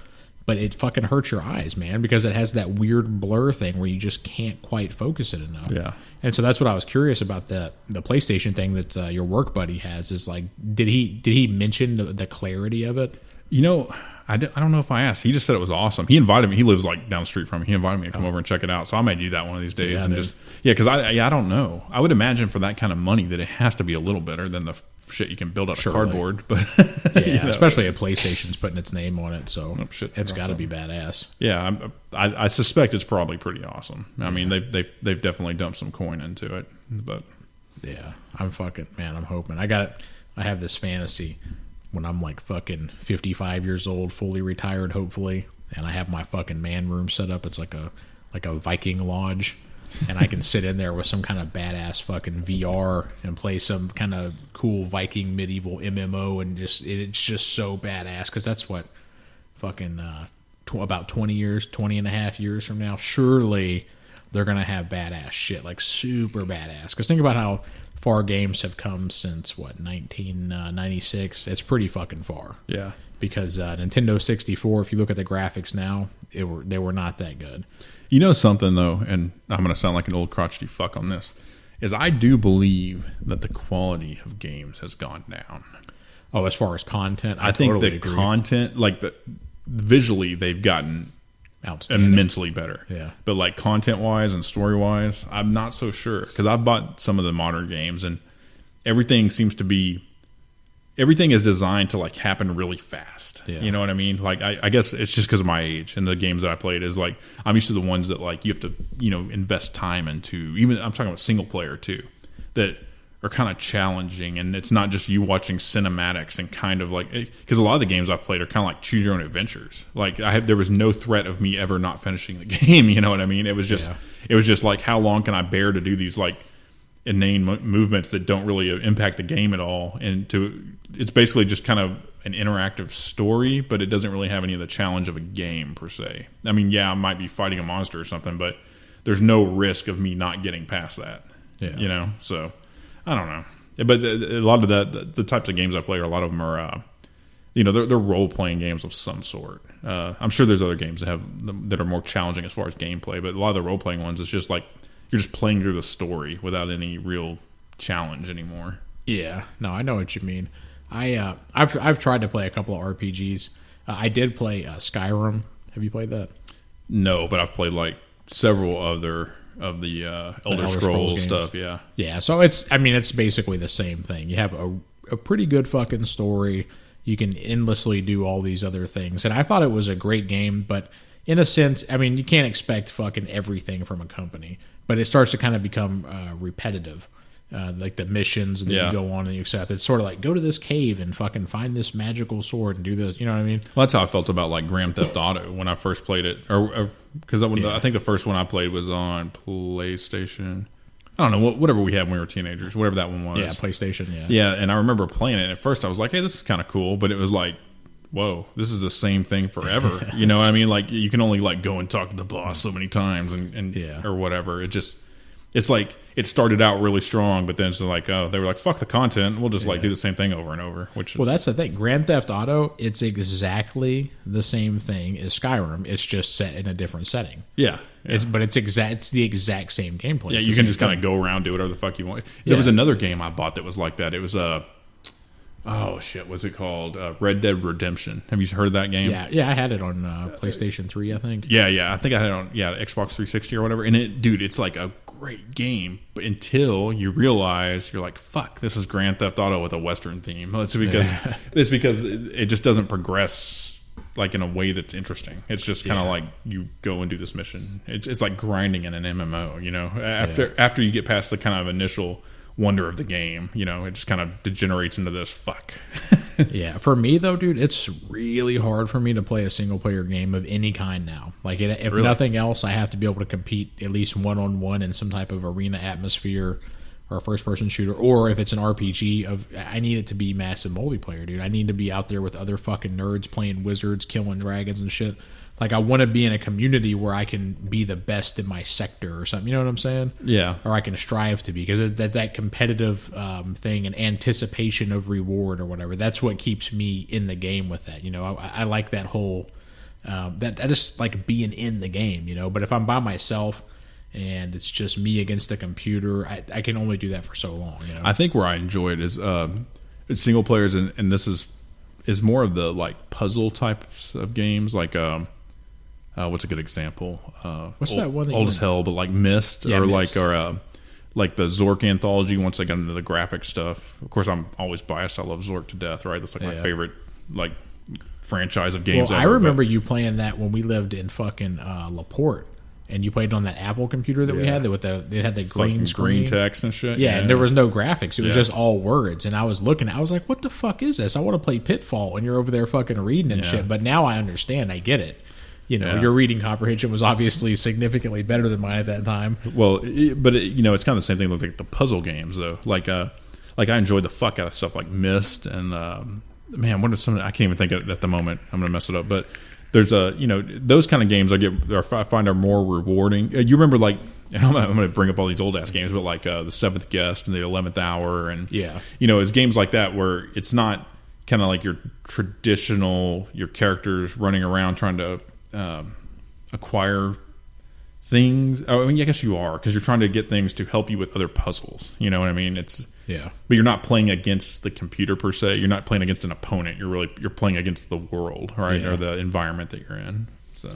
but it fucking hurts your eyes, man, because it has that weird blur thing where you just can't quite focus it enough. Yeah. And so that's what I was curious about, the PlayStation thing that your work buddy has, is like, did he mention the clarity of it? You know, I don't know if I asked. He just said it was awesome. He invited me. He lives like down the street from me. He invited me to come over and check it out. So I may do that one of these days. Because I don't know. I would imagine for that kind of money that it has to be a little better than the shit you can build out of cardboard. But you know, especially a PlayStation's putting its name on it, so it's got to be badass. Yeah, I suspect it's probably pretty awesome. I mean, they've definitely dumped some coin into it. But yeah, I'm hoping. I have this fantasy when I'm like fucking 55 years old, fully retired, hopefully, and I have my fucking man room set up. It's like a Viking lodge, and I can sit in there with some kind of badass fucking VR and play some kind of cool Viking medieval MMO, and it's just so badass, because that's what fucking about 20 and a half years from now, surely they're gonna have badass shit, like super badass. Because think about how far games have come since 1996. It's pretty fucking far. Yeah. Because Nintendo 64, if you look at the graphics now, they were not that good. You know something though, and I'm going to sound like an old crotchety fuck on this, is I do believe that the quality of games has gone down. Oh, as far as content, I think the content, like visually, they've gotten immensely better. Yeah. But like content wise and story wise, I'm not so sure, because I've bought some of the modern games and everything is designed to like happen really fast. Yeah. You know what I mean? Like I guess it's just because of my age, and the games that I played is like, I'm used to the ones that like you have to, you know, invest time into. Even I'm talking about single player too, that are kind of challenging, and it's not just you watching cinematics and kind of like, because a lot of the games I've played are kind of like choose your own adventures. Like there was no threat of me ever not finishing the game. You know what I mean? It was just like, how long can I bear to do these like inane movements that don't really impact the game at all? And it's basically just kind of an interactive story, but it doesn't really have any of the challenge of a game per se. I mean, yeah, I might be fighting a monster or something, but there's no risk of me not getting past that. Yeah. You know, so I don't know. But a lot of the types of games I play, a lot of them are, you know, they're role playing games of some sort. I'm sure there's other games that are more challenging as far as gameplay, but a lot of the role playing ones, it's just like you're just playing through the story without any real challenge anymore. Yeah, no, I know what you mean. I've tried to play a couple of RPGs. I did play Skyrim. Have you played that? No, but I've played like several other of the Elder Scrolls stuff. Yeah, yeah. So it's basically the same thing. You have a pretty good fucking story. You can endlessly do all these other things, and I thought it was a great game. But in a sense, I mean, you can't expect fucking everything from a company. But it starts to kind of become repetitive. Like the missions, and then you go on and you accept. It's sort of like, go to this cave and fucking find this magical sword and do this. You know what I mean? Well, that's how I felt about like Grand Theft Auto when I first played it, or because I think the first one I played was on PlayStation. I don't know, whatever we had when we were teenagers, whatever that one was. Yeah, PlayStation. Yeah, yeah. And I remember playing it. And at first, I was like, "Hey, this is kind of cool," but it was like, "Whoa, this is the same thing forever." You know what I mean? Like you can only like go and talk to the boss so many times, and or whatever. It's like it started out really strong, but then it's like, oh, they were like, fuck the content. We'll just like do the same thing over and over. Well, that's the thing. Grand Theft Auto, it's exactly the same thing as Skyrim. It's just set in a different setting. Yeah. It's the exact same gameplay. Yeah, you can just kind of go around, do whatever the fuck you want. There was another game I bought that was like that. It was oh shit, what's it called? Red Dead Redemption. Have you heard of that game? Yeah, I had it on PlayStation 3, I think. Yeah, I think I had it on Xbox 360 or whatever. And it's like a great game, but until you realize you're like, fuck, this is Grand Theft Auto with a Western theme. It's because it just doesn't progress like in a way that's interesting. It's just kind of like you go and do this mission. It's like grinding in an MMO, you know. After you get past the kind of initial wonder of the game, you know, it just kind of degenerates into this fuck. Yeah, for me though, dude, it's really hard for me to play a single player game of any kind now. Like, if nothing else, I have to be able to compete at least one-on-one in some type of arena atmosphere or a first person shooter, or if it's an RPG, I need it to be massive multiplayer, dude. I need to be out there with other fucking nerds playing wizards, killing dragons and shit. Like, I want to be in a community where I can be the best in my sector or something. You know what I'm saying? Yeah. Or I can strive to be, because that competitive thing and anticipation of reward or whatever, that's what keeps me in the game with that. You know, I like that whole, that I just like being in the game, you know. But if I'm by myself and it's just me against the computer, I can only do that for so long, you know? I think where I enjoy it is it's single players, and this is more of the like puzzle types of games, like what's a good example? What's that one? Old as hell, but like Myst, Yeah, or Myst. like the Zork anthology. Once I got into the graphic stuff, of course, I'm always biased. I love Zork to death. Right, that's like my favorite like franchise of games. Well, ever, I remember you playing that when we lived in fucking LaPorte, and you played on that Apple computer that we had. It had the green screen, green text and shit. Yeah, and there was no graphics. It was just all words. And I was looking. I was like, "What the fuck is this? I want to play Pitfall." And you're over there fucking reading and shit. But now I understand. I get it. You know, your reading comprehension was obviously significantly better than mine at that time. Well, you know, it's kind of the same thing with like the puzzle games, though. Like I enjoyed the fuck out of stuff like Myst and man, what is some? I can't even think of it at the moment. I'm gonna mess it up, but there's you know, those kind of games I find are more rewarding. You remember like, and I'm gonna bring up all these old ass games, but like the Seventh Guest and the 11th Hour, and you know, it's games like that where it's not kind of like your traditional, your characters running around trying to acquire things. I mean, I guess you are, because you're trying to get things to help you with other puzzles. You know what I mean? But you're not playing against the computer per se. You're not playing against an opponent. You're playing against the world, right, or the environment that you're in. So,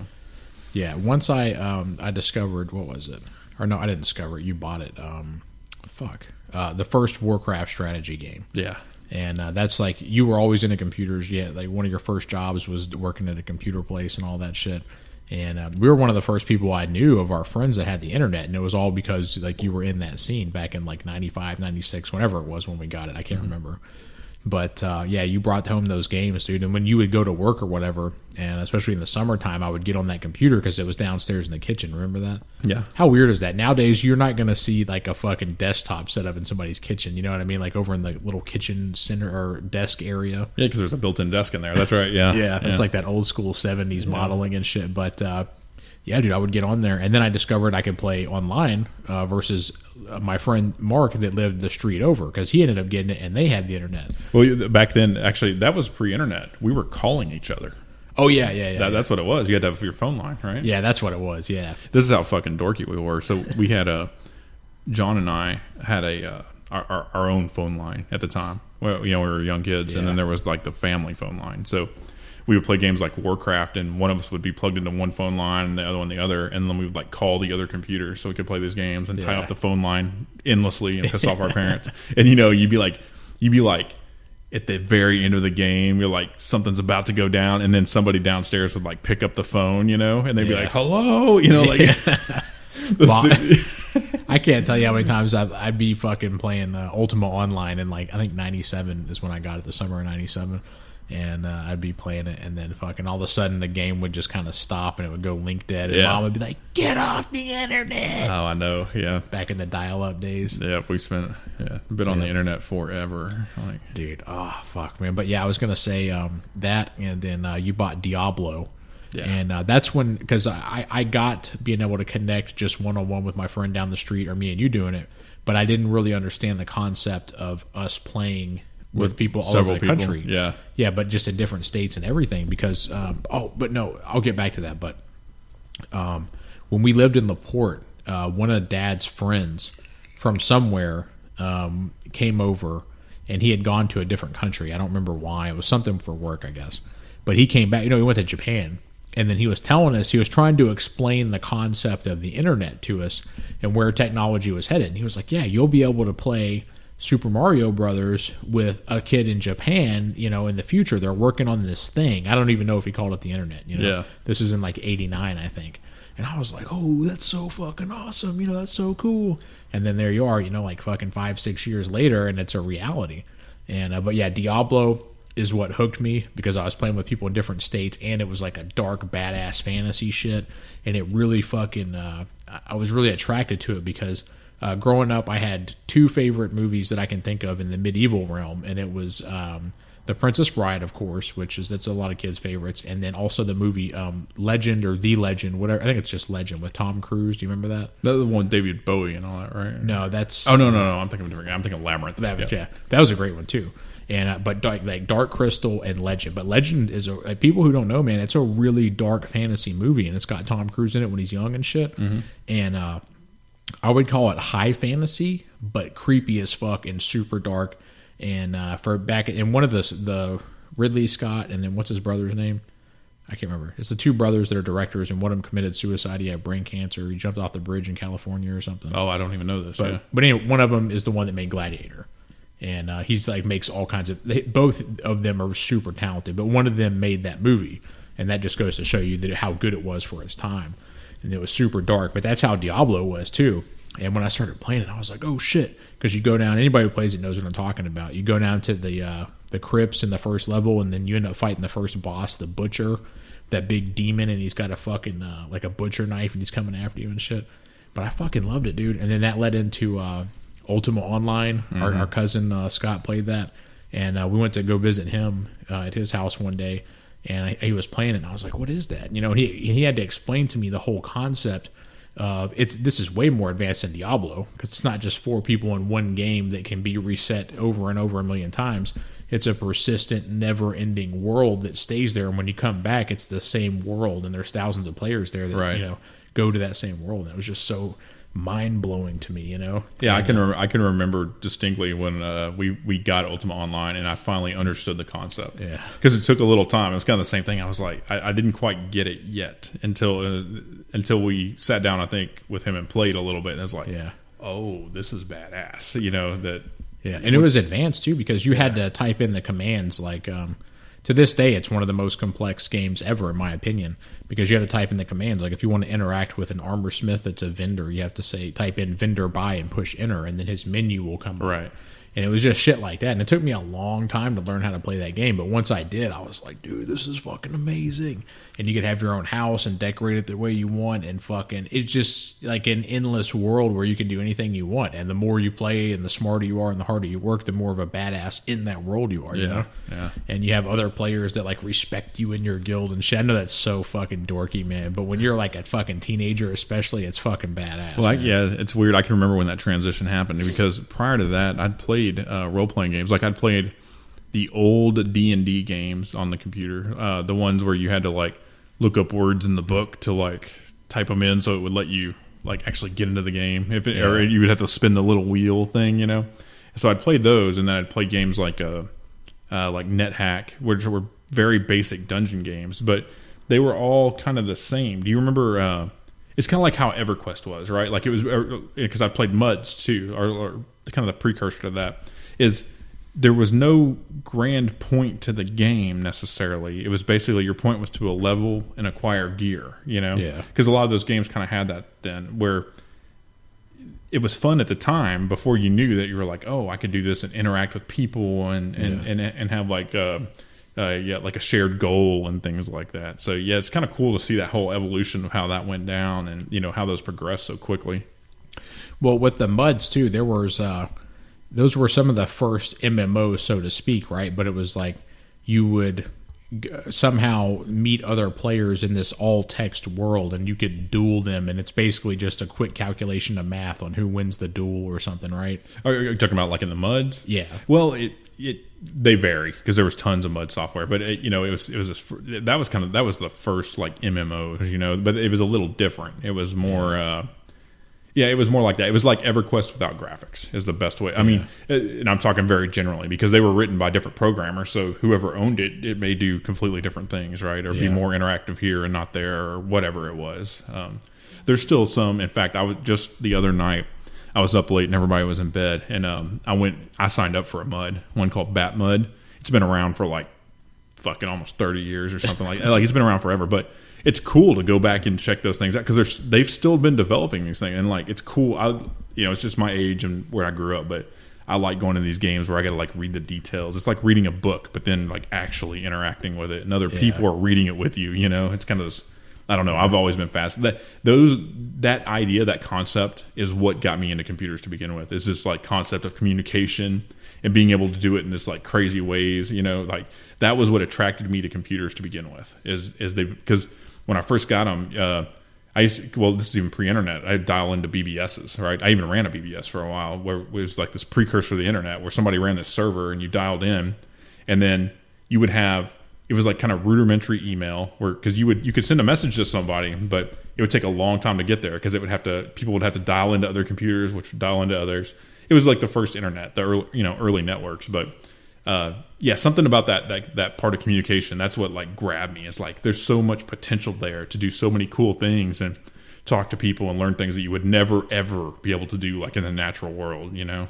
yeah. Once I discovered, what was it? Or no, I didn't discover it. You bought it. The first Warcraft strategy game. Yeah. And that's like, you were always into computers. Yeah, like one of your first jobs was working at a computer place and all that shit. And we were one of the first people I knew of our friends that had the internet. And it was all because like you were in that scene back in like 95, 96, whenever it was when we got it. I can't remember. But yeah, you brought home those games, dude. And when you would go to work or whatever, and especially in the summertime, I would get on that computer because it was downstairs in the kitchen. Remember that? Yeah. How weird is that? Nowadays, you're not going to see like a fucking desktop set up in somebody's kitchen. You know what I mean? Like over in the little kitchen center or desk area. Yeah, because there's a built-in desk in there. That's right. Yeah. Yeah. It's like that old school 70s modeling and shit. But Yeah, dude, I would get on there, and then I discovered I could play online versus my friend Mark that lived the street over, because he ended up getting it, and they had the internet. Well, back then, actually, that was pre-internet. We were calling each other. Oh, yeah. That's what it was. You had to have your phone line, right? Yeah, that's what it was, yeah. This is how fucking dorky we were. So we had John and I had our own phone line at the time. Well, we were young kids, and then there was like the family phone line. So we would play games like Warcraft, and one of us would be plugged into one phone line and the other one the other, and then we would like call the other computer so we could play these games and tie off the phone line endlessly and piss off our parents. And you'd be like at the very end of the game, you're like, something's about to go down, and then somebody downstairs would like pick up the phone, and they'd be like, hello, I can't tell you how many times I'd be fucking playing Ultima Online, and like I think 97 is when I got it, the summer of 97. And I'd be playing it, and then fucking all of a sudden the game would just kind of stop, and it would go link dead, and Mom would be like, "Get off the internet!" Oh, I know, yeah. Back in the dial-up days. Yeah, we spent been on the internet forever. Dude, oh fuck, man. But yeah, I was gonna say that, and then you bought Diablo, and that's when, because I got being able to connect just one-on-one with my friend down the street, or me and you doing it, but I didn't really understand the concept of us playing with people all over the country. Yeah, but just in different states and everything, because but no, I'll get back to that. But when we lived in LaPorte, one of Dad's friends from somewhere came over, and he had gone to a different country. I don't remember why. It was something for work, I guess. But he came back, he went to Japan, and then he was telling us, he was trying to explain the concept of the internet to us and where technology was headed. And he was like, yeah, you'll be able to play Super Mario Brothers with a kid in Japan, in the future. They're working on this thing. I don't even know if he called it the internet. This is in like 89, I think. And I was like, oh, that's so fucking awesome. That's so cool. And then there you are, like fucking 5-6 years later, and it's a reality. And but yeah, Diablo is what hooked me, because I was playing with people in different states, and it was like a dark, badass fantasy shit. And it really fucking, I was really attracted to it, because growing up, I had two favorite movies that I can think of in the medieval realm, and it was The Princess Bride, of course, that's a lot of kids' favorites, and then also the movie Legend, or The Legend, whatever. I think it's just Legend, with Tom Cruise. Do you remember that? That's the one with David Bowie and all that, right? No, that's... Oh, no. I'm thinking of a different guy. I'm thinking Labyrinth. That was a great one, too. And but like Dark Crystal and Legend. But Legend is, people who don't know, man, it's a really dark fantasy movie, and it's got Tom Cruise in it when he's young and shit. Mm-hmm. And I would call it high fantasy, but creepy as fuck and super dark. And for back in one of the Ridley Scott, and then what's his brother's name? I can't remember. It's the two brothers that are directors, and one of them committed suicide. He had brain cancer. He jumped off the bridge in California or something. Oh, I don't even know this. But anyway, one of them is the one that made Gladiator, and he's like makes all kinds of. Both of them are super talented, but one of them made that movie, and that just goes to show you that how good it was for its time. And it was super dark, but that's how Diablo was too. And when I started playing it, I was like, oh shit, because you go down, anybody who plays it knows what I'm talking about. You go down to the crypts in the first level, and then you end up fighting the first boss, the Butcher, that big demon, and he's got a fucking like a butcher knife, and he's coming after you and shit. But I fucking loved it, dude. And then that led into Ultima Online. Mm-hmm. Our cousin Scott played that, and we went to go visit him at his house one day. And he was playing it, and I was like, what is that? He had to explain to me the whole concept of this is way more advanced than Diablo, because it's not just 4 people in one game that can be reset over and over a million times. It's a persistent, never-ending world that stays there, and when you come back, it's the same world, and there's thousands of players there that go to that same world. And it was just so mind-blowing to me, Yeah, I can remember distinctly when we got Ultima Online, and I finally understood the concept. Yeah, because it took a little time. It was kind of the same thing. I was like, I didn't quite get it yet until we sat down, I think, with him and played a little bit, and I was like, oh, this is badass. And it was advanced too, because you had to type in the commands like to this day, it's one of the most complex games ever, in my opinion, because you have to type in the commands. Like if you want to interact with an armor smith that's a vendor, you have to type in vendor buy and push enter, and then his menu will come up. Right. And it was just shit like that. And it took me a long time to learn how to play that game. But once I did, I was like, dude, this is fucking amazing. And you could have your own house and decorate it the way you want. And fucking, it's just like an endless world where you can do anything you want. And the more you play and the smarter you are and the harder you work, the more of a badass in that world you are, you know? Yeah. And you have other players that like respect you in your guild and shit. I know that's so fucking dorky, man. But when you're like a fucking teenager, especially, it's fucking badass. Well, it's weird. I can remember when that transition happened because prior to that, I'd played role-playing games. Like I'd played the old D&D games on the computer, the ones where you had to like look up words in the book to like type them in so it would let you like actually get into the game. Or you would have to spin the little wheel thing, you know. So I'd played those, and then I'd play games like NetHack, which were very basic dungeon games, but they were all kind of the same. Do you remember? It's kind of like how EverQuest was, right? Like it was because I played MUDs too, or kind of the precursor to that. Is there was no grand point to the game necessarily. It was basically your point was to a level and acquire gear, you know? Yeah. Because a lot of those games kind of had that then, where it was fun at the time before you knew that you were like, oh, I could do this and interact with people and have like like a shared goal and things like that. So yeah, it's kind of cool to see that whole evolution of how that went down and you know how those progressed so quickly. Well, with the MUDs too, there was those were some of the first MMOs, so to speak, right? But it was like you would somehow meet other players in this all-text world, and you could duel them, and it's basically just a quick calculation of math on who wins the duel or something, right? Are you talking about like in the MUDs? Yeah. Well, they vary because there was tons of MUD software, but that was the first like MMOs, you know. But it was a little different. It was more. It was more like that. It was like EverQuest without graphics is the best way. I mean, and I'm talking very generally because they were written by different programmers. So whoever owned it, it may do completely different things, right? Or be more interactive here and not there or whatever it was. There's still some. In fact, I was just the other night, I was up late and everybody was in bed. And I signed up for a MUD, one called Bat MUD. It's been around for like fucking almost 30 years or something like that. Like it's been around forever. But it's cool to go back and check those things out because they've still been developing these things, and like it's cool. It's just my age and where I grew up, but I like going to these games where I got to like read the details. It's like reading a book, but then like actually interacting with it, and other people are reading it with you. You know, it's kind of this. I don't know. I've always been fascinated. That idea, that concept, is what got me into computers to begin with. Is this like concept of communication and being able to do it in this like crazy ways. You know, like that was what attracted me to computers to begin with. Because when I first got them, this is even pre-internet. I'd dial into BBSs, right? I even ran a BBS for a while where it was like this precursor to the internet where somebody ran this server and you dialed in and then you would have, it was like kind of rudimentary email where, because you could send a message to somebody, but it would take a long time to get there because people would have to dial into other computers, which would dial into others. It was like the first internet, the early networks, but something about that part of communication, that's what like grabbed me. It's like there's so much potential there to do so many cool things and talk to people and learn things that you would never ever be able to do like in the natural world, you know.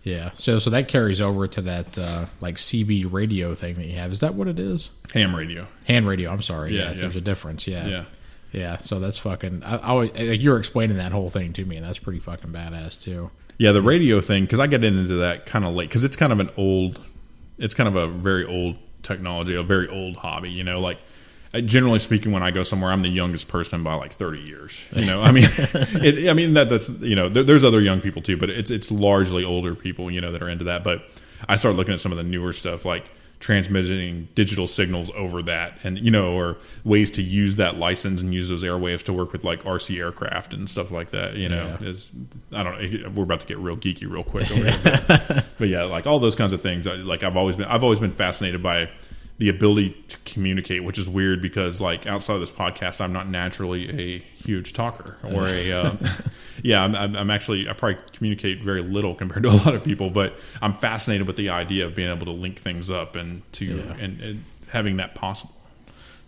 Yeah. So that carries over to that like CB radio thing that you have. Is that what it is? Ham radio. Hand radio. I'm sorry. Yeah, yes, there's a difference. Yeah. Yeah. Yeah. So that's fucking. I always, like, you were explaining that whole thing to me, and that's pretty fucking badass too. Yeah, the radio thing, because I get into that kind of late because it's kind of a very old technology, a very old hobby. You know, like generally speaking, when I go somewhere, I'm the youngest person by like 30 years. You know, I mean, that's you know, there's other young people too, but it's largely older people, you know, that are into that. But I started looking at some of the newer stuff, like transmitting digital signals over that, and you know, or ways to use that license and use those airwaves to work with like RC aircraft and stuff like that. You know, I don't know. We're about to get real geeky real quick over here, but yeah, like all those kinds of things. Like I've always been fascinated by the ability to communicate, which is weird because like outside of this podcast, I'm not naturally a huge talker or I'm actually, I probably communicate very little compared to a lot of people, but I'm fascinated with the idea of being able to link things up and and having that possible.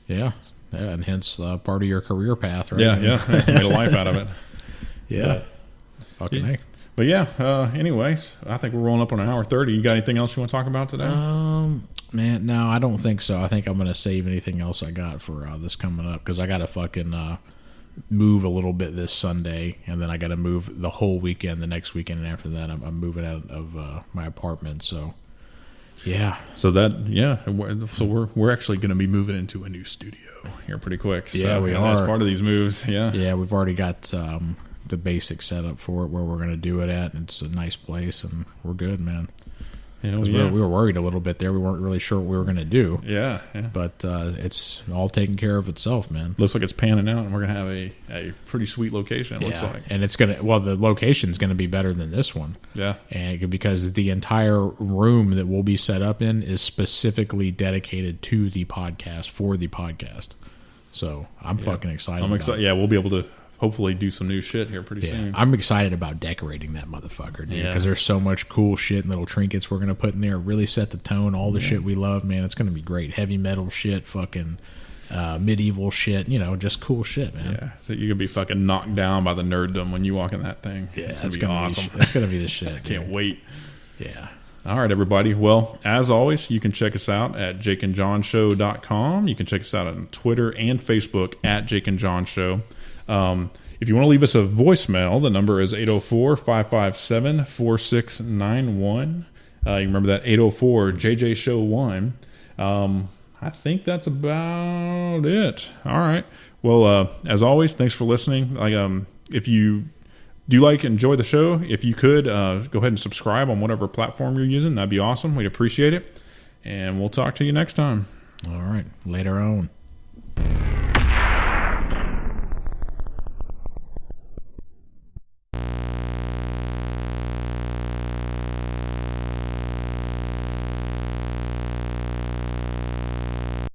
Yeah. And hence part of your career path, right? Yeah. Made a life out of it. Yeah. Fucking A. But yeah, anyways, I think we're rolling up on an hour 30. You got anything else you want to talk about today? Man, no, I don't think so. I think I'm going to save anything else I got for this coming up because I got to fucking move a little bit this Sunday, and then I got to move the whole weekend the next weekend, and after that I'm moving out of my apartment. So yeah, so we're actually going to be moving into a new studio here pretty quick. So, yeah, we are as part of these moves. Yeah, we've already got the basic setup for it, where we're going to do it at, and it's a nice place, and we're good, man. We were worried a little bit there. We weren't really sure what we were going to do. Yeah. But it's all taken care of itself, man. Looks like it's panning out, and we're going to have a pretty sweet location, it looks like. And it's going to, the location's going to be better than this one. Yeah. And because the entire room that we'll be set up in is specifically dedicated to the podcast, for the podcast. So I'm fucking excited. I'm excited. Yeah, we'll be able to hopefully do some new shit here pretty soon. I'm excited about decorating that motherfucker, dude, because there's so much cool shit and little trinkets we're going to put in there. Really set the tone, all the shit we love, man. It's going to be great. Heavy metal shit, fucking medieval shit, just cool shit, man. Yeah, so you're going to be fucking knocked down by the nerddom when you walk in that thing. Yeah, it's going to be awesome. It's going to be the shit. I can't wait. Yeah. All right, everybody. Well, as always, you can check us out at jakeandjohnshow.com. You can check us out on Twitter and Facebook at Jake and John Show. If you want to leave us a voicemail, the number is 804-557-4691. You remember that 804-JJ-SHOW-1. I think that's about it. All right. Well, as always, thanks for listening. If you do enjoy the show, if you could, go ahead and subscribe on whatever platform you're using. That'd be awesome. We'd appreciate it. And we'll talk to you next time. All right. Later on.